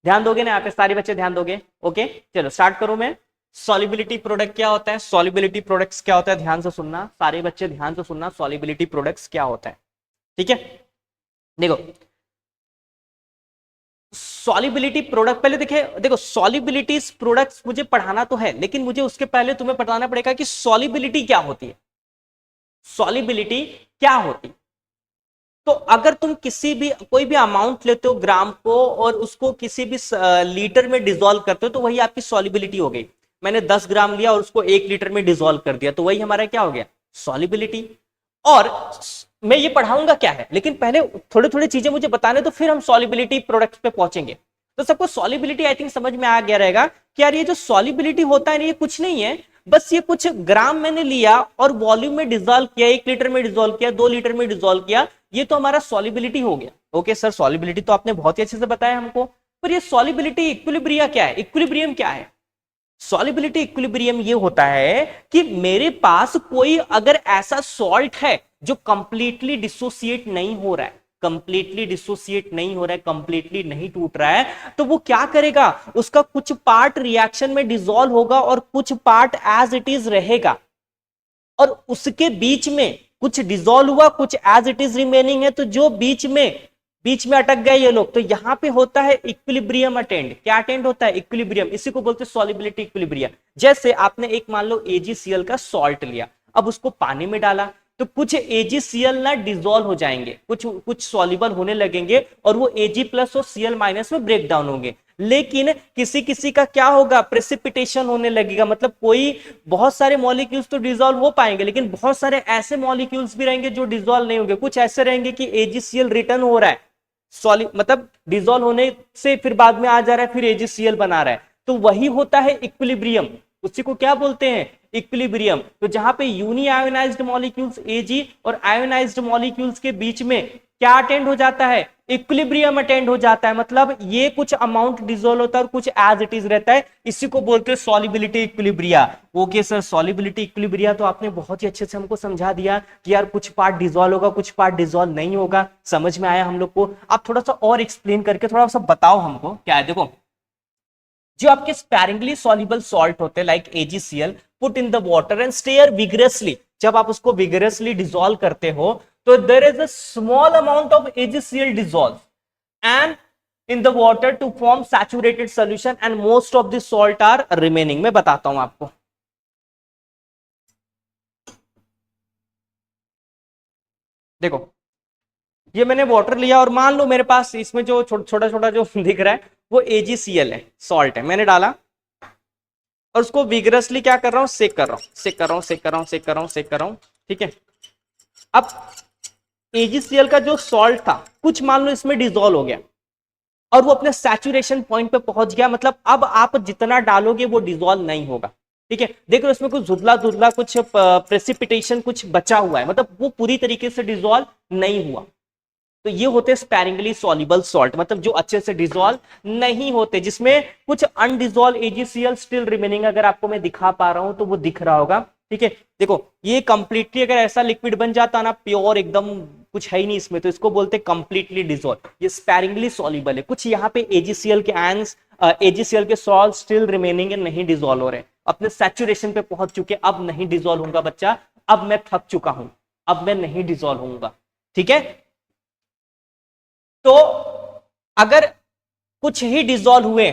ध्यान दोगे ना यहाँ पे, सारे बच्चे ध्यान दोगे। ओके चलो स्टार्ट करूं मैं। सॉल्युबिलिटी प्रोडक्ट क्या होता है, सॉल्युबिलिटी प्रोडक्ट्स क्या होता है, ध्यान से सुनना सारे बच्चे, ध्यान से सुनना, सॉल्युबिलिटी प्रोडक्ट्स क्या होता है। ठीक है, देखो सॉल्युबिलिटी प्रोडक्ट, पहले देखो सॉल्युबिलिटी प्रोडक्ट्स मुझे पढ़ाना तो है, लेकिन मुझे उसके पहले तुम्हें बताना पड़ेगा कि सॉल्युबिलिटी क्या होती है। सॉल्युबिलिटी क्या होती, तो अगर तुम किसी भी कोई भी अमाउंट लेते हो ग्राम को और उसको किसी भी लीटर में डिसॉल्व करते हो तो वही आपकी सॉल्युबिलिटी हो गई। मैंने 10 ग्राम लिया और उसको 1 लीटर में डिसॉल्व कर दिया तो वही हमारा क्या हो गया, सॉल्युबिलिटी। और मैं ये पढ़ाऊंगा क्या है, लेकिन पहले थोड़े थोड़े चीजें मुझे बताने तो फिर हम सॉल्युबिलिटी प्रोडक्ट्स पे पहुंचेंगे। तो सबको सॉल्युबिलिटी आई थिंक समझ में आ गया रहेगा कि यार ये जो सॉल्युबिलिटी होता है ये कुछ नहीं है, बस ये कुछ ग्राम मैंने लिया और वॉल्यूम में डिसॉल्व किया, 1 लीटर में डिसॉल्व किया, 2 लीटर में डिसॉल्व किया, ये तो हमारा सॉल्युबिलिटी हो गया। ओके सर, सॉल्युबिलिटी तो आपने बहुत ही अच्छे से बताया हमको, पर ये सॉल्युबिलिटी इक्विलिब्रिया क्या है, इक्विलिब्रियम क्या है। सॉल्युबिलिटी इक्विलिब्रियम ये होता है कि मेरे पास कोई अगर ऐसा सॉल्ट है जो कंप्लीटली डिसोसिएट नहीं हो रहा है, कंप्लीटली डिसोसिएट नहीं हो रहा है, कंप्लीटली नहीं टूट रहा है, तो वो क्या करेगा, उसका कुछ पार्ट रिएक्शन में डिसॉल्व होगा और कुछ पार्ट एज इट इज रहेगा, और उसके बीच में कुछ डिसॉल्व हुआ, कुछ एज इट इज रिमेनिंग है, तो जो बीच में अटक गए ये लोग, तो यहां पे होता है इक्विलिब्रियम अटेंड। क्या अटेंड होता है, इक्विलिब्रियम, इसी को बोलते हैं सॉल्युबिलिटी इक्विलिब्रियम। जैसे आपने एक मान लो AgCl का सॉल्ट लिया, अब उसको पानी में डाला तो कुछ AgCl ना डिसॉल्व हो जाएंगे, कुछ सॉल्युबल होने लगेंगे और वो Ag प्लस और Cl माइनस में ब्रेक डाउन होंगे। लेकिन किसी किसी का क्या होगा, प्रेसिपिटेशन होने लगेगा, मतलब कोई बहुत सारे मॉलिक्यूल्स तो डिसॉल्व हो पाएंगे लेकिन बहुत सारे ऐसे मॉलिक्यूल्स भी रहेंगे जो डिसॉल्व नहीं होंगे, कुछ ऐसे रहेंगे कि AgCl रिटर्न हो रहा है, सॉलिड मतलब डिजोल्व होने से फिर बाद में आ जा रहा है, फिर AgCl बना रहा है, तो वही होता है इक्विलिब्रियम। उसी को क्या बोलते हैं? इक्विलिब्रियम। तो जहां पे यूनी आयोनाइज्ड मॉलिक्यूल्स Ag और आयोनाइज्ड मॉलिक्यूल्स के बीच में क्या अटेंड हो जाता है? इक्विलिब्रियम अटेंड हो जाता है। मतलब ये कुछ अमाउंट डिसॉल्व होता है और कुछ एज इट इज रहता है, इसी को बोलते हैं solubility equilibria. Okay sir, solubility equilibria तो आपने बहुत ही अच्छे से हमको समझा दिया कि यार कुछ पार्ट डिसॉल्व होगा, कुछ पार्ट डिसॉल्व नहीं होगा। समझ में आया हम लोग को? आप थोड़ा सा और एक्सप्लेन करके थोड़ा सा बताओ हमको क्या है। देखो, जो आपके स्पैरिंगली सॉल्युबल सॉल्ट होते हैं like AgCl, put in the water and stir vigorously, जब आप उसको विगरसली डिसॉल्व करते हो तो there is a small amount of AgCl dissolve and in the water to form saturated solution and most of the salt are remaining। मैं बताता हूं आपको। देखो, ये मैंने वाटर लिया और मान लो मेरे पास इसमें जो छोटा छोटा जो दिख रहा है वो AgCl है, सॉल्ट है, मैंने डाला और उसको विगरसली क्या कर रहा हूं? सेक कर रहा हूं, सेक कर रहा हूं, सेक कर रहा हूं, सेक कर रहा हूं, सेक कर रहा हूं। ठीक है, अब AgCl का जो सॉल्ट था कुछ मान लो इसमें डिसॉल्व हो गया और वो अपने सैचुरेशन पॉइंट पे पहुंच गया। मतलब अब आप जितना डालोगे वो डिसॉल्व नहीं होगा। ठीक है, देख लो इसमें कुछ धुंधला धुंधला कुछ प्रेसिपिटेशन कुछ बचा हुआ है, मतलब वो पूरी तरीके से डिसॉल्व नहीं हुआ। तो ये होते स्पैरिंगली सॉल्युबल सॉल्ट, मतलब जो अच्छे से डिसॉल्व नहीं होते, जिसमें कुछ अनडिसॉल्व AgCl स्टिल रिमेनिंग। अगर आपको मैं दिखा पा रहा हूं तो वो दिख रहा होगा। ठीक है, देखो ये कंप्लीटली अगर ऐसा लिक्विड बन जाता ना, प्योर एकदम कुछ है ही नहीं इसमें, तो इसको बोलते कंप्लीटली डिसॉल्व। ये स्पैरिंगली सॉल्युबल है। कुछ यहाँ पे AgCl के आयंस, AgCl के सॉल्ट स्टिल रिमेनिंग है, नहीं डिसॉल्व हो रहे, अपने सैचुरेशन पे पहुंच चुके, अब नहीं डिसॉल्व होगा बच्चा, अब मैं थक चुका हूं, अब मैं नहीं डिसॉल्व होऊंगा। ठीक है, तो अगर कुछ ही डिसॉल्व हुए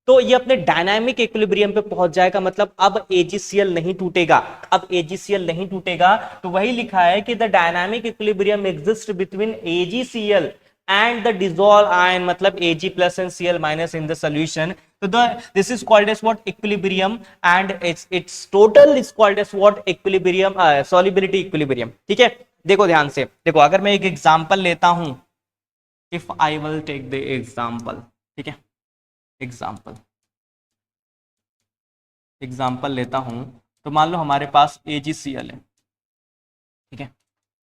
तो ये अपने डायनामिक इक्विलिब्रियम पे पहुंच जाएगा। मतलब अब AgCl नहीं टूटेगा, अब AgCl नहीं टूटेगा। तो वही लिखा है कि the dynamic equilibrium exist between AgCl and the dissolve ion, मतलब Ag plus and Cl minus in the solution. तो this is called as what? Equilibrium, and its total is called as what? Equilibrium, solubility equilibrium. ठीक है, देखो ध्यान से, देखो अगर मैं एक एग्जांपल लेता हूं, if I will take the example, ठीक है, एग्जाम्पल लेता हूं, तो मान लो हमारे पास AgCl है, ठीक है,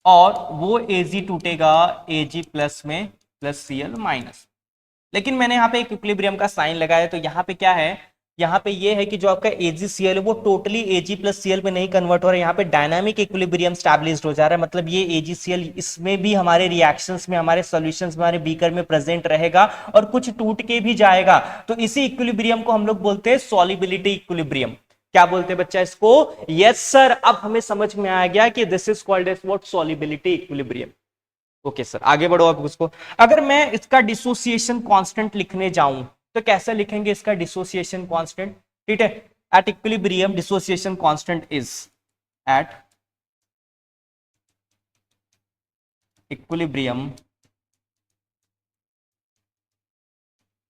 और वो Ag टूटेगा Ag प्लस में प्लस Cl माइनस। लेकिन मैंने यहाँ पे एक इक्विलिब्रियम का साइन लगाया, तो यहाँ पे क्या है? यहाँ पे ये है कि जो आपका AgCl है वो टोटली Ag प्लस Cl पे नहीं कन्वर्ट हो रहा है, यहाँ पे डायनामिक इक्विलिब्रियम स्टैब्लिश्ड हो जा रहा है। मतलब ये AgCl इसमें भी हमारे रिएक्शंस में, हमारे सॉल्यूशंस में, हमारे बीकर में प्रेजेंट रहेगा और कुछ टूट के भी जाएगा। तो इसी इक्विलिब्रियम को हम लोग बोलते हैं सॉल्युबिलिटी इक्विलिब्रियम। क्या बोलते हैं बच्चा इसको? यस सर, अब हमें समझ में आ गया कि this is called as what? Solubility equilibrium. Okay sir, आगे बढ़ो अब उसको। अगर मैं इसका डिसोसिएशन कांस्टेंट लिखने जाऊं तो कैसे लिखेंगे इसका डिसोसिएशन कांस्टेंट? ठीक है, at equilibrium dissociation constant is, at equilibrium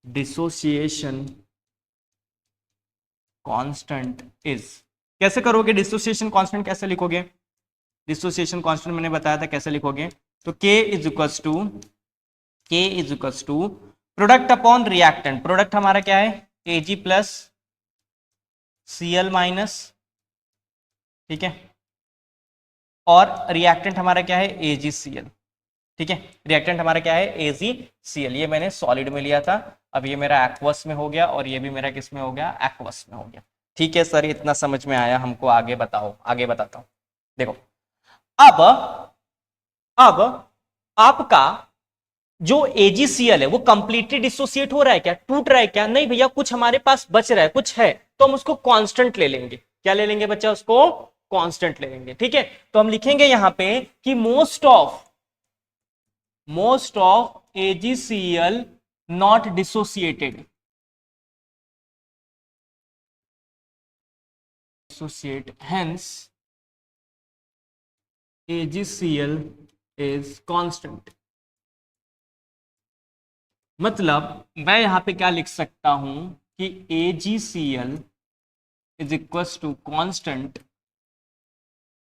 dissociation constant is. कैसे करोगे डिसोसिएशन कांस्टेंट, कैसे लिखोगे? डिसोसिएशन कांस्टेंट मैंने बताया था कैसे लिखोगे। तो K is equals to product upon reactant. Product हमारा क्या है? Ag प्लस Cl माइनस, ठीक है, और रिएक्टेंट हमारा क्या है? AgCl। ठीक है, रिएक्टेंट हमारा क्या है? AgCl। ये मैंने सॉलिड में लिया था, अब ये मेरा एक्वस में हो गया और ये भी मेरा किस में हो गया? एक्वस में हो गया। ठीक है सर, इतना समझ में आया हमको, आगे बताओ, आगे बताता हूं। देखो, अब आपका जो AgCl है वो कंप्लीटली डिसोसिएट हो रहा है क्या? टूट रहा है क्या? नहीं भैया, कुछ हमारे पास बच रहा है, कुछ है, तो हम उसको कांस्टेंट ले लेंगे। क्या ले लेंगे बच्चा? उसको कांस्टेंट ले लेंगे। ठीक है, तो हम लिखेंगे यहां पे कि most of AgCl not dissociated, hence AgCl is constant। मतलब मैं यहां पे क्या लिख सकता हूं कि AgCl is equal to constant,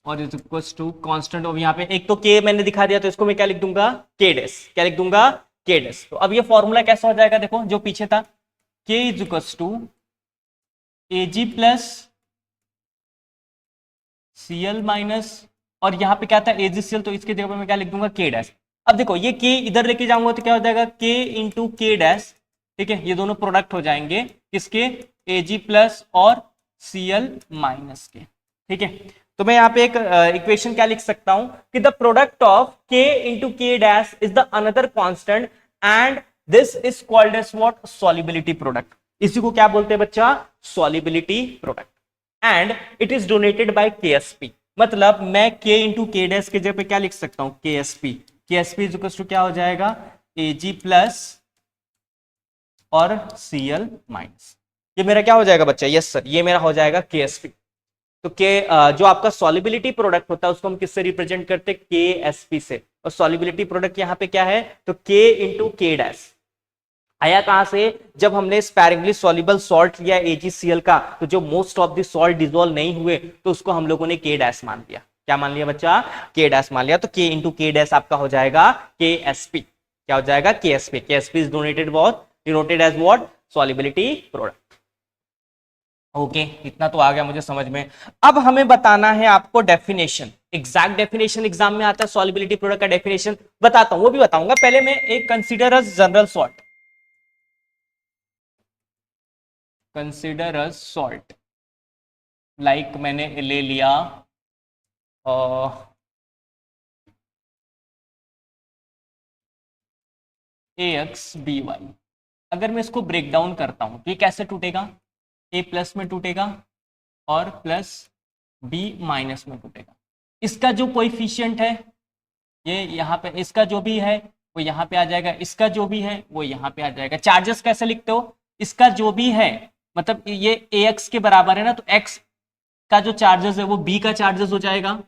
और इज इक्वल टू कांस्टेंट। और यहाँ पे एक तो K मैंने दिखा दिया, तो इसको मैं क्या लिख दूंगा? K dash. क्या लिख दूंगा? के डैश। तो अब ये फॉर्मूला कैसा हो जाएगा, देखो जो पीछे था, K is equal to Ag plus Cl minus, और यहां पे क्या था एजीसीएल, तो इसके जगह पे मैं क्या लिख दूंगा के डैश। अब देखो ये के इधर लेके जाऊंगा तो क्या हो जाएगा के इंटू के डैश, ठीक है, ये दोनों प्रोडक्ट हो जाएंगे किसके, एजी प्लस और सीएल माइनस के, ठीक है। तो मैं यहाँ पे एक इक्वेशन क्या लिख सकता हूं कि the product of K into K dash is the another constant and this is called as what, solubility product. इसी को क्या बोलते हैं बच्चा, solubility product, and it is donated by KSP. मतलब मैं के इंटू के डैश के जगह पे क्या लिख सकता हूं, KSP. KSP is equal to क्या हो जाएगा, एजी प्लस और सीएल माइनस। ये मेरा क्या हो जाएगा बच्चा, यस सर, ये मेरा हो जाएगा केएसपी। तो के जो आपका सॉल्युबिलिटी प्रोडक्ट होता है उसको हम किससे रिप्रेजेंट करते हैं, केएसपी से। और सॉल्युबिलिटी प्रोडक्ट यहाँ पे क्या है, तो के इंटू के डैश आया कहां से, जब हमने स्पैरिंगली सॉल्युबल सॉल्ट लिया AgCl का, तो जो most of the salt dissolve नहीं हुए तो उसको हम लोगों ने के डैश मान लिया। क्या मान लिया बच्चा, के डैश मान लिया। तो के इंटू के डैश आपका हो जाएगा KSP। क्या हो जाएगा, KSP। KSP is denoted as what, solubility product. Okay, इतना तो आ गया मुझे समझ में। अब हमें बताना है आपको डेफिनेशन, एग्जैक्ट डेफिनेशन एग्जाम में आता है, सॉल्युबिलिटी प्रोडक्ट का डेफिनेशन बताता हूं, वो भी बताऊंगा। पहले मैं एक consider a general salt, consider a salt, like मैंने ले लिया AXBY। अगर मैं इसको ब्रेक डाउन करता हूं तो ये कैसे टूटेगा, A प्लस में टूटेगा और प्लस B माइनस में टूटेगा। इसका जो कोएफिशिएंट है ये यहाँ पे, इसका जो भी है वो यहाँ पे आ जाएगा, इसका जो भी है वो यहाँ पे आ जाएगा। चार्जेस कैसे लिखते हो, इसका जो भी है मतलब ये AX के बराबर है ना, तो X का जो चार्जेस है वो B का चार्जेस हो जाएगा,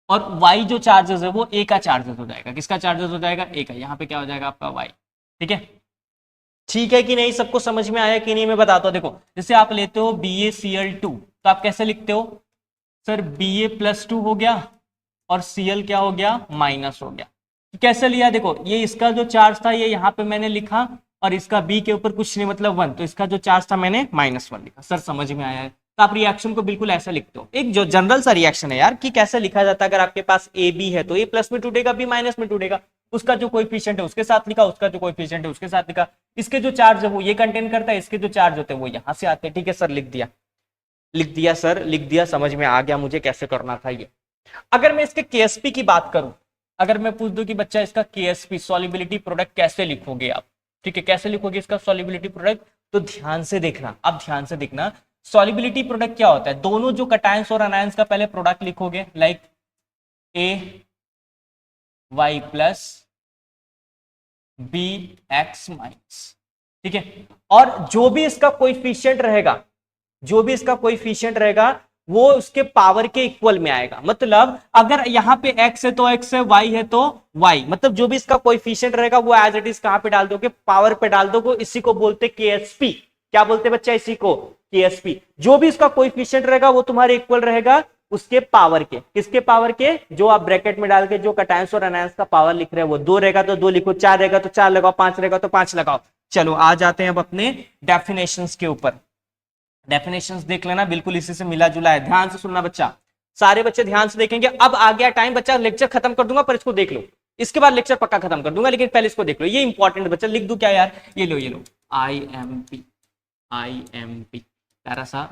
और Y जो चार्जेस है वो A का चार्जेस हो जाएगा। किसका चार्जेस हो जाएगा, A का। यहाँ पे क्या हो जाएगा आपका Y, ठीक है। ठीक है कि नहीं, सबको समझ में आया कि नहीं, मैं बताता हूं। देखो जैसे आप लेते हो BaCl2 तो आप कैसे लिखते हो, सर Ba प्लस 2 हो गया और Cl क्या हो गया, माइनस हो गया। तो कैसे लिया, देखो ये इसका जो चार्ज था ये यहाँ पे मैंने लिखा, और इसका B के ऊपर कुछ नहीं मतलब 1, तो इसका जो चार्ज था मैंने -1 लिखा। सर समझ में आया है। तो आप रिएक्शन को बिल्कुल ऐसा लिखते हो, एक जो जनरल सा रिएक्शन है यार कि कैसे लिखा जाता है। अगर आपके पास AB है तो A प्लस में टूटेगा, B माइनस में टूटेगा। उसका जो कोएफिशिएंट है उसके साथ लिखा, उसका जो कोएफिशिएंट है उसके साथ लिखा। इसके जो चार्ज है वो ये कंटेन करता है, इसके जो चार्ज होते हैं वो यहाँ से आते हैं। ठीक है सर, लिख दिया सर, लिख दिया, समझ में आ गया मुझे कैसे करना था ये। अगर मैं इसके केएसपी की बात करूं, अगर मैं पूछ दूं कि बच्चा इसका केएसपी सॉल्युबिलिटी प्रोडक्ट कैसे लिखोगे आप, ठीक है, कैसे लिखोगे इसका सॉल्युबिलिटी प्रोडक्ट, तो ध्यान से देखना, अब ध्यान से देखना। सॉल्युबिलिटी प्रोडक्ट क्या होता है, दोनों जो कटायंस और अनायंस का पहले प्रोडक्ट लिखोगे, like AY plus BX minus, ठीक है। और जो भी इसका कोएफिशिएंट रहेगा वो उसके पावर के इक्वल में आएगा। मतलब अगर यहाँ पे x है तो x है, y है तो y, मतलब जो भी इसका कोएफिशिएंट रहेगा वो एज इट इज कहां पे डाल दोगे, पावर पे डाल दोगे। इसी को बोलते KSP। क्या बोलते बच्चा, इसी को KSP। जो भी इसका कोएफिशिएंट रहेगा वो तुम्हारे इक्वल रहेगा उसके पावर के। किसके पावर के, जो आप ब्रैकेट में डाल के जो कटायंस और अनायंस का पावर लिख रहे हैं वो 2 रहेगा तो 2 लिखो, 4 रहेगा तो 4 लगाओ, 5 रहेगा तो 5 लगाओ। चलो आ जाते हैं अब अपने डेफिनेशंस के ऊपर। डेफिनेशंस देख लेना, बिल्कुल इसी से मिला जुला है। ध्यान से सुनना बच्चा, सारे बच्चे ध्यान से देखेंगे। अब आ गया टाइम बच्चा, लेक्चर खत्म कर दूंगा पर इसको देख लो, इसके बाद लेक्चर पक्का खत्म कर दूंगा, लेकिन पहले इसको देख लो, ये इंपॉर्टेंट बच्चा। लिख दूं क्या यार, ये लो IMP प्यारा सा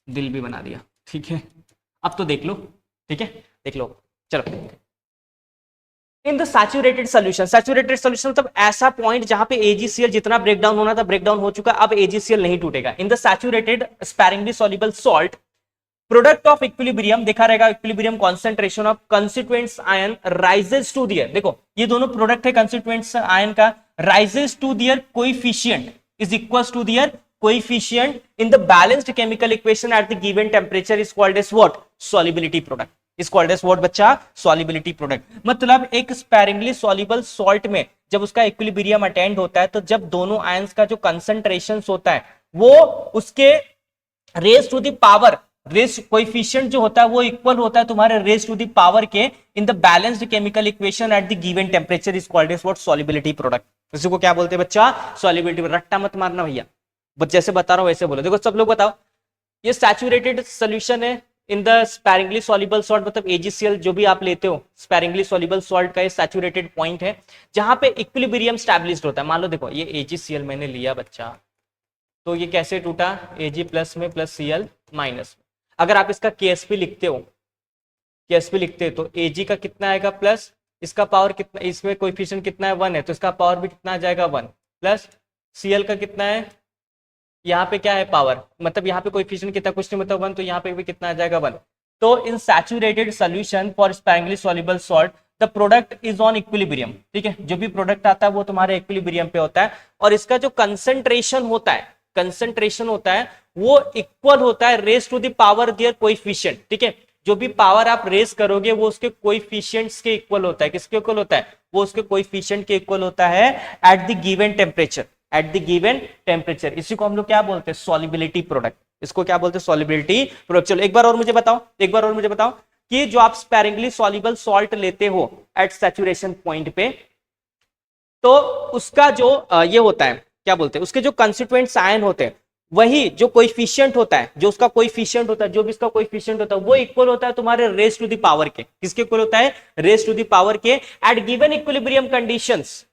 दिल भी बना दिया, ठीक है। अब तो देख लो, ठीक है, देख लो। चलो, इन द सैचुरेटेड सोल्यूशन मतलब ऐसा पॉइंट जहां पे AgCl जितना ब्रेकडाउन होना था ब्रेकडाउन हो चुका, अब AgCl नहीं टूटेगा। In the saturated sparingly soluble salt product of equilibrium, देखा रहेगा equilibrium concentration of constituents ion raises to their, देखो ये दोनों प्रोडक्ट है कंस्टिट्यूएंट्स आयन का, raises to their coefficient is equals to their coefficient in the balanced chemical equation at the given temperature is called as what, solubility product is called as what बच्चा, solubility product. मतलब एक sparingly soluble salt में जब उसका equilibrium attend होता है तो जब दोनों आयंस का जो कंसंट्रेशन होता है वो उसके raise to the power, raise coefficient जो होता है वो इक्वल होता है तुम्हारे रेज टू द पावर के in the balanced chemical equation at the given temperature is called as what, solubility product. इसी को क्या बोलते हैं बच्चा, सॉल्युबिलिटी। रट्टा मत मारना भैया, बस जैसे बता रहा हूं वैसे बोलो। देखो सब लोग बताओ, ये सैचुरेटेड सोल्यूशन है in the sparingly soluble salt, मतलब AgCl जो भी आप लेते हो स्पैरिंगली सॉल्युबल सॉल्ट का ये सैचुरेटेड पॉइंट है जहां पे इक्विलिब्रियम स्टैब्लिश्ड होता है। मान लो देखो ये AgCl मैंने लिया बच्चा, तो ये कैसे टूटा, Ag प्लस में प्लस Cl माइनस में। अगर आप इसका KSP लिखते हो, KSP लिखते हो तो Ag का कितना आएगा प्लस, इसका पावर कितना, इसमें कोएफिशिएंट कितना है 1 है, तो इसका पावर भी कितना आ जाएगा 1 प्लस Cl का कितना है, यहाँ पे क्या है पावर, मतलब यहाँ पे कोएफिशिएंट कितना, कुछ नहीं मतलब 1, तो यहाँ पे भी कितना आ जाएगा 1। तो in saturated solution for sparingly soluble salt the product is on equilibrium. ठीक है, जो भी प्रोडक्ट आता है वो तुम्हारे इक्विलिब्रियम पे होता है, और इसका जो कंसंट्रेशन होता है, कंसंट्रेशन होता है वो इक्वल होता है raise to the power their coefficient. ठीक है, जो भी पावर आप रेज करोगे वो उसके कोएफिशिएंट्स के इक्वल होता है। किसके इक्वल होता है, वो उसके कोएफिशिएंट के इक्वल होता है eight the given temperature, eight the given temperature. इसी को हम लोग क्या बोलते हैं, सॉल्युबिलिटी प्रोडक्ट। इसको क्या बोलते हैं, सॉल्युबिलिटी प्रोडक्ट। चलो एक बार और मुझे बताओ, एक बार और मुझे बताओ कि जो आप स्पैरिंगली सॉल्युबल सॉल्ट लेते हो एट सैचुरेशन पॉइंट पे, तो उसका जो ये होता है क्या बोलते हैं, उसके जो कंस्टिट्यूएंट्स आयन होते हैं, वही जो कोएफिशिएंट होता है, जो उसका कोएफिशिएंट होता है, जो भी इसका कोएफिशिएंट होता है वो इक्वल होता है तुम्हारे रेज टू द पावर के। किसके इक्वल होता है, रेज टू द पावर के at given equilibrium conditions,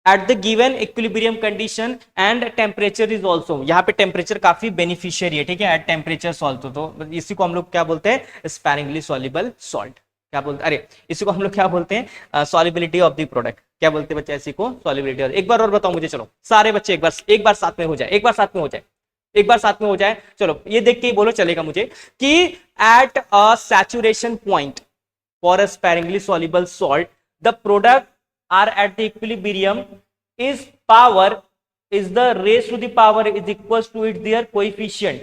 at the given equilibrium condition and temperature is also. यहाँ पे टेम्परेचर काफी बेनिफिशियरी है। ठीक है, एट टेम्परेचर सॉल्ट, तो इसी को हम लोग क्या बोलते हैं, स्पैरिंगली सॉल्युबल सॉल्ट। क्या बोलते हैं, अरे इसी को हम लोग क्या बोलते हैं, सॉल्युबिलिटी ऑफ द प्रोडक्ट। क्या बोलते हैं बच्चे, इसी को सॉल्युबिलिटी। एक बार और बताओ मुझे, चलो सारे बच्चे एक बार साथ में हो जाए, एक बार साथ में हो जाए, एक बार साथ में हो जाए। चलो ये देख के ही बोलो चलेगा मुझे कि at a saturation point for a sparingly soluble salt the product are at the equilibrium is power is the raised to the power is equals to its their coefficient,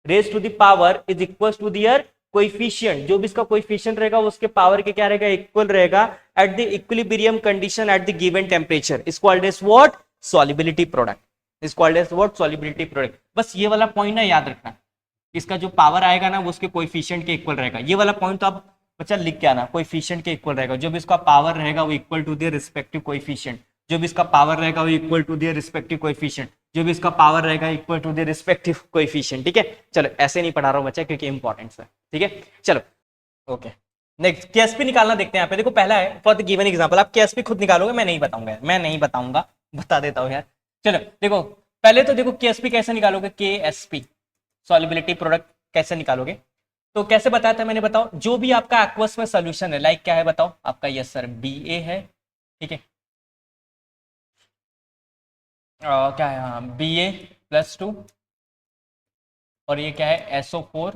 raised to the power is equals to their coefficient। जो भी इसका coefficient रहेगा वो उसके power के क्या रहेगा, equal रहेगा at the equilibrium condition at the given temperature. Is called as what, solubility product. Is called as what, solubility product. बस ये वाला पॉइंट ना याद रखना, इसका जो पावर आएगा ना वो उसके कोएफिशिएंट के इक्वल रहेगा। ये वाला पॉइंट तो आप बच्चा लिख के आना, कोएफिशिएंट के इक्वल रहेगा। जो भी इसका पावर रहेगा वो equal to their respective coefficient, जो भी इसका पावर रहेगा वो equal to their respective coefficient, जो भी इसका पावर रहेगा equal to their respective coefficient. ठीक है, चलो ऐसे नहीं पढ़ा रहा हूं बच्चा क्योंकि इंपॉर्टेंट है। ठीक है, चलो ओके नेक्स्ट केएसपी निकालना देखते हैं। यहाँ पे देखो पहला है फॉर द गिवन एग्जांपल, आप केएसपी खुद निकालोगे, मैं नहीं बताऊंगा, मैं नहीं बताऊंगा, बता देता हूँ यार। चलो देखो पहले तो देखो केएसपी कैसे निकालोगे, केएसपी सॉल्युबिलिटी प्रोडक्ट कैसे निकालोगे, तो कैसे बताया था मैंने, बताओ। जो भी आपका एक्वस में सोल्यूशन है, लाइक क्या है बताओ आपका, यस सर BA है। ठीक है, क्या है, हाँ BA + 2, और ये क्या है SO4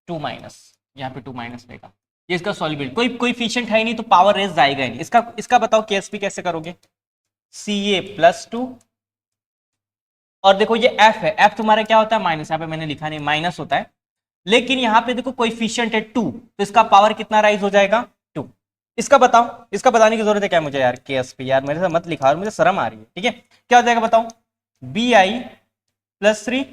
2-, यहाँ पे 2- रहेगा। ये इसका सॉल्युबिलिटी, कोई कोएफिशिएंट है ही नहीं तो पावर रेज आएगा ही नहीं। इसका बताओ केएसपी कैसे करोगे, Ca+2, और देखो ये F है, F तुम्हारा क्या होता है माइनस, यहाँ पे मैंने लिखा नहीं माइनस होता है, लेकिन यहाँ पे देखो कोएफिशिएंट है 2, तो इसका पावर कितना राइज हो जाएगा 2। इसका बताओ, इसका बताने की जरूरत है क्या मुझे यार, केएसपी यार मेरे से मत लिखा और मुझे शर्म आ रही है। ठीक है, क्या हो जाएगा बताओ, Bi+3,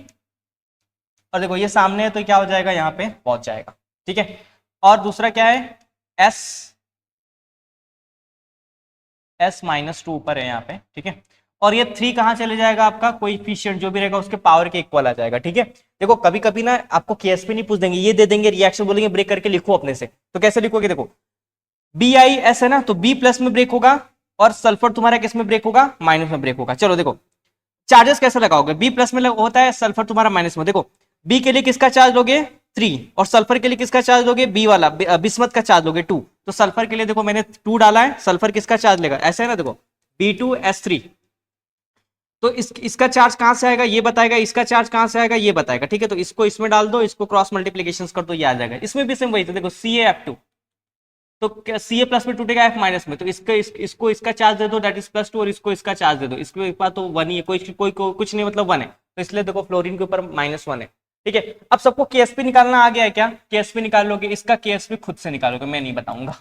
और देखो ये सामने है तो क्या हो जाएगा, यहाँ पे पहुंच जाएगा। ठीक है, और दूसरा क्या है S-2 ऊपर है यहाँ पे। ठीक है, और ये 3 कहाँ चले जाएगा, आपका कोएफिशिएंट जो भी रहेगा उसके पावर के इक्वल आ जाएगा। ठीक है, देखो कभी कभी ना आपको केएसपी नहीं पूछ देंगे, ये दे देंगे रिएक्शन, बोलेंगे ब्रेक करके लिखो अपने से, तो कैसे लिखोगे, देखो BiS है ना, तो B+ में ब्रेक होगा, और सल्फर तुम्हारा किस में ब्रेक होगा, माइनस में ब्रेक होगा। चलो देखो चार्जेस कैसे लगाओगे, B+ में होता है, सल्फर तुम्हारा माइनस में। देखो B के लिए किसका चार्ज लोगे 3, और सल्फर के लिए किसका चार्ज लोगे, B वाला बिस्मथ का चार्ज लोगे 2। तो सल्फर के लिए देखो मैंने 2 डाला है, सल्फर किसका चार्ज लेगा, ऐसा है ना, देखो B2S3, तो इसका चार्ज कहां से आएगा ये बताएगा, इसका चार्ज कहां से आएगा ये बताएगा। ठीक है, तो इसको इसमें डाल दो, इसको क्रॉस मल्टीप्लिकेशन कर दो, ये आ जाएगा। इसमें भी सेम वही, तो देखो CaF2, तो Ca+ में टूटेगा F- में, तो इसको इसका चार्ज दे दो दैट इज +2, और इसको इसका चार्ज दे दो, इसके पास तो 1 ही है, कुछ नहीं मतलब 1 है, तो इसलिए देखो फ्लोरीन के ऊपर -1 है। ठीक है, अब सबको केएसपी निकालना आ गया है क्या, केएसपी निकाल लोगे, इसका केएसपी खुद से निकालोगे, मैं नहीं बताऊंगा,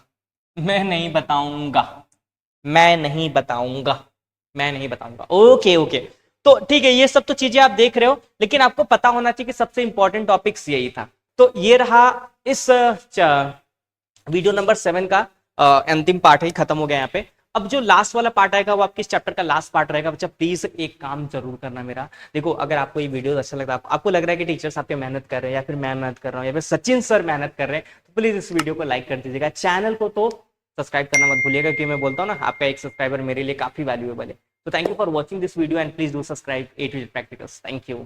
मैं नहीं बताऊंगा, मैं नहीं बताऊंगा, मैं नहीं बताऊंगा। ओके ओके, तो ठीक है, ये सब तो चीजें आप देख रहे हो, लेकिन आपको पता होना चाहिए कि सबसे इंपॉर्टेंट टॉपिक्स यही था। तो ये रहा इस वीडियो नंबर 7 का अंतिम पार्ट ही खत्म हो गया यहाँ पे। अब जो लास्ट वाला पार्ट आएगा वो आपके इस चैप्टर का लास्ट पार्ट रहेगा बच्चा। प्लीज एक काम जरूर करना मेरा, देखो अगर आपको ये वीडियो अच्छा लगता है, आपको लग रहा है कि टीचर्स आपके मेहनत कर रहे हैं या फिर मैं मेहनत कर रहा हूँ या फिर सचिन सर मेहनत कर रहे हैं, तो प्लीज इस वीडियो को लाइक कर दीजिएगा। चैनल को तो सब्सक्राइब करना मत भूलिएगा, क्योंकि मैं बोलता हूँ ना आपका एक सब्सक्राइबर मेरे लिए काफी वैल्यूएबल है। तो thank you for watching this video and please do subscribe A to Z Practicals। Thank you.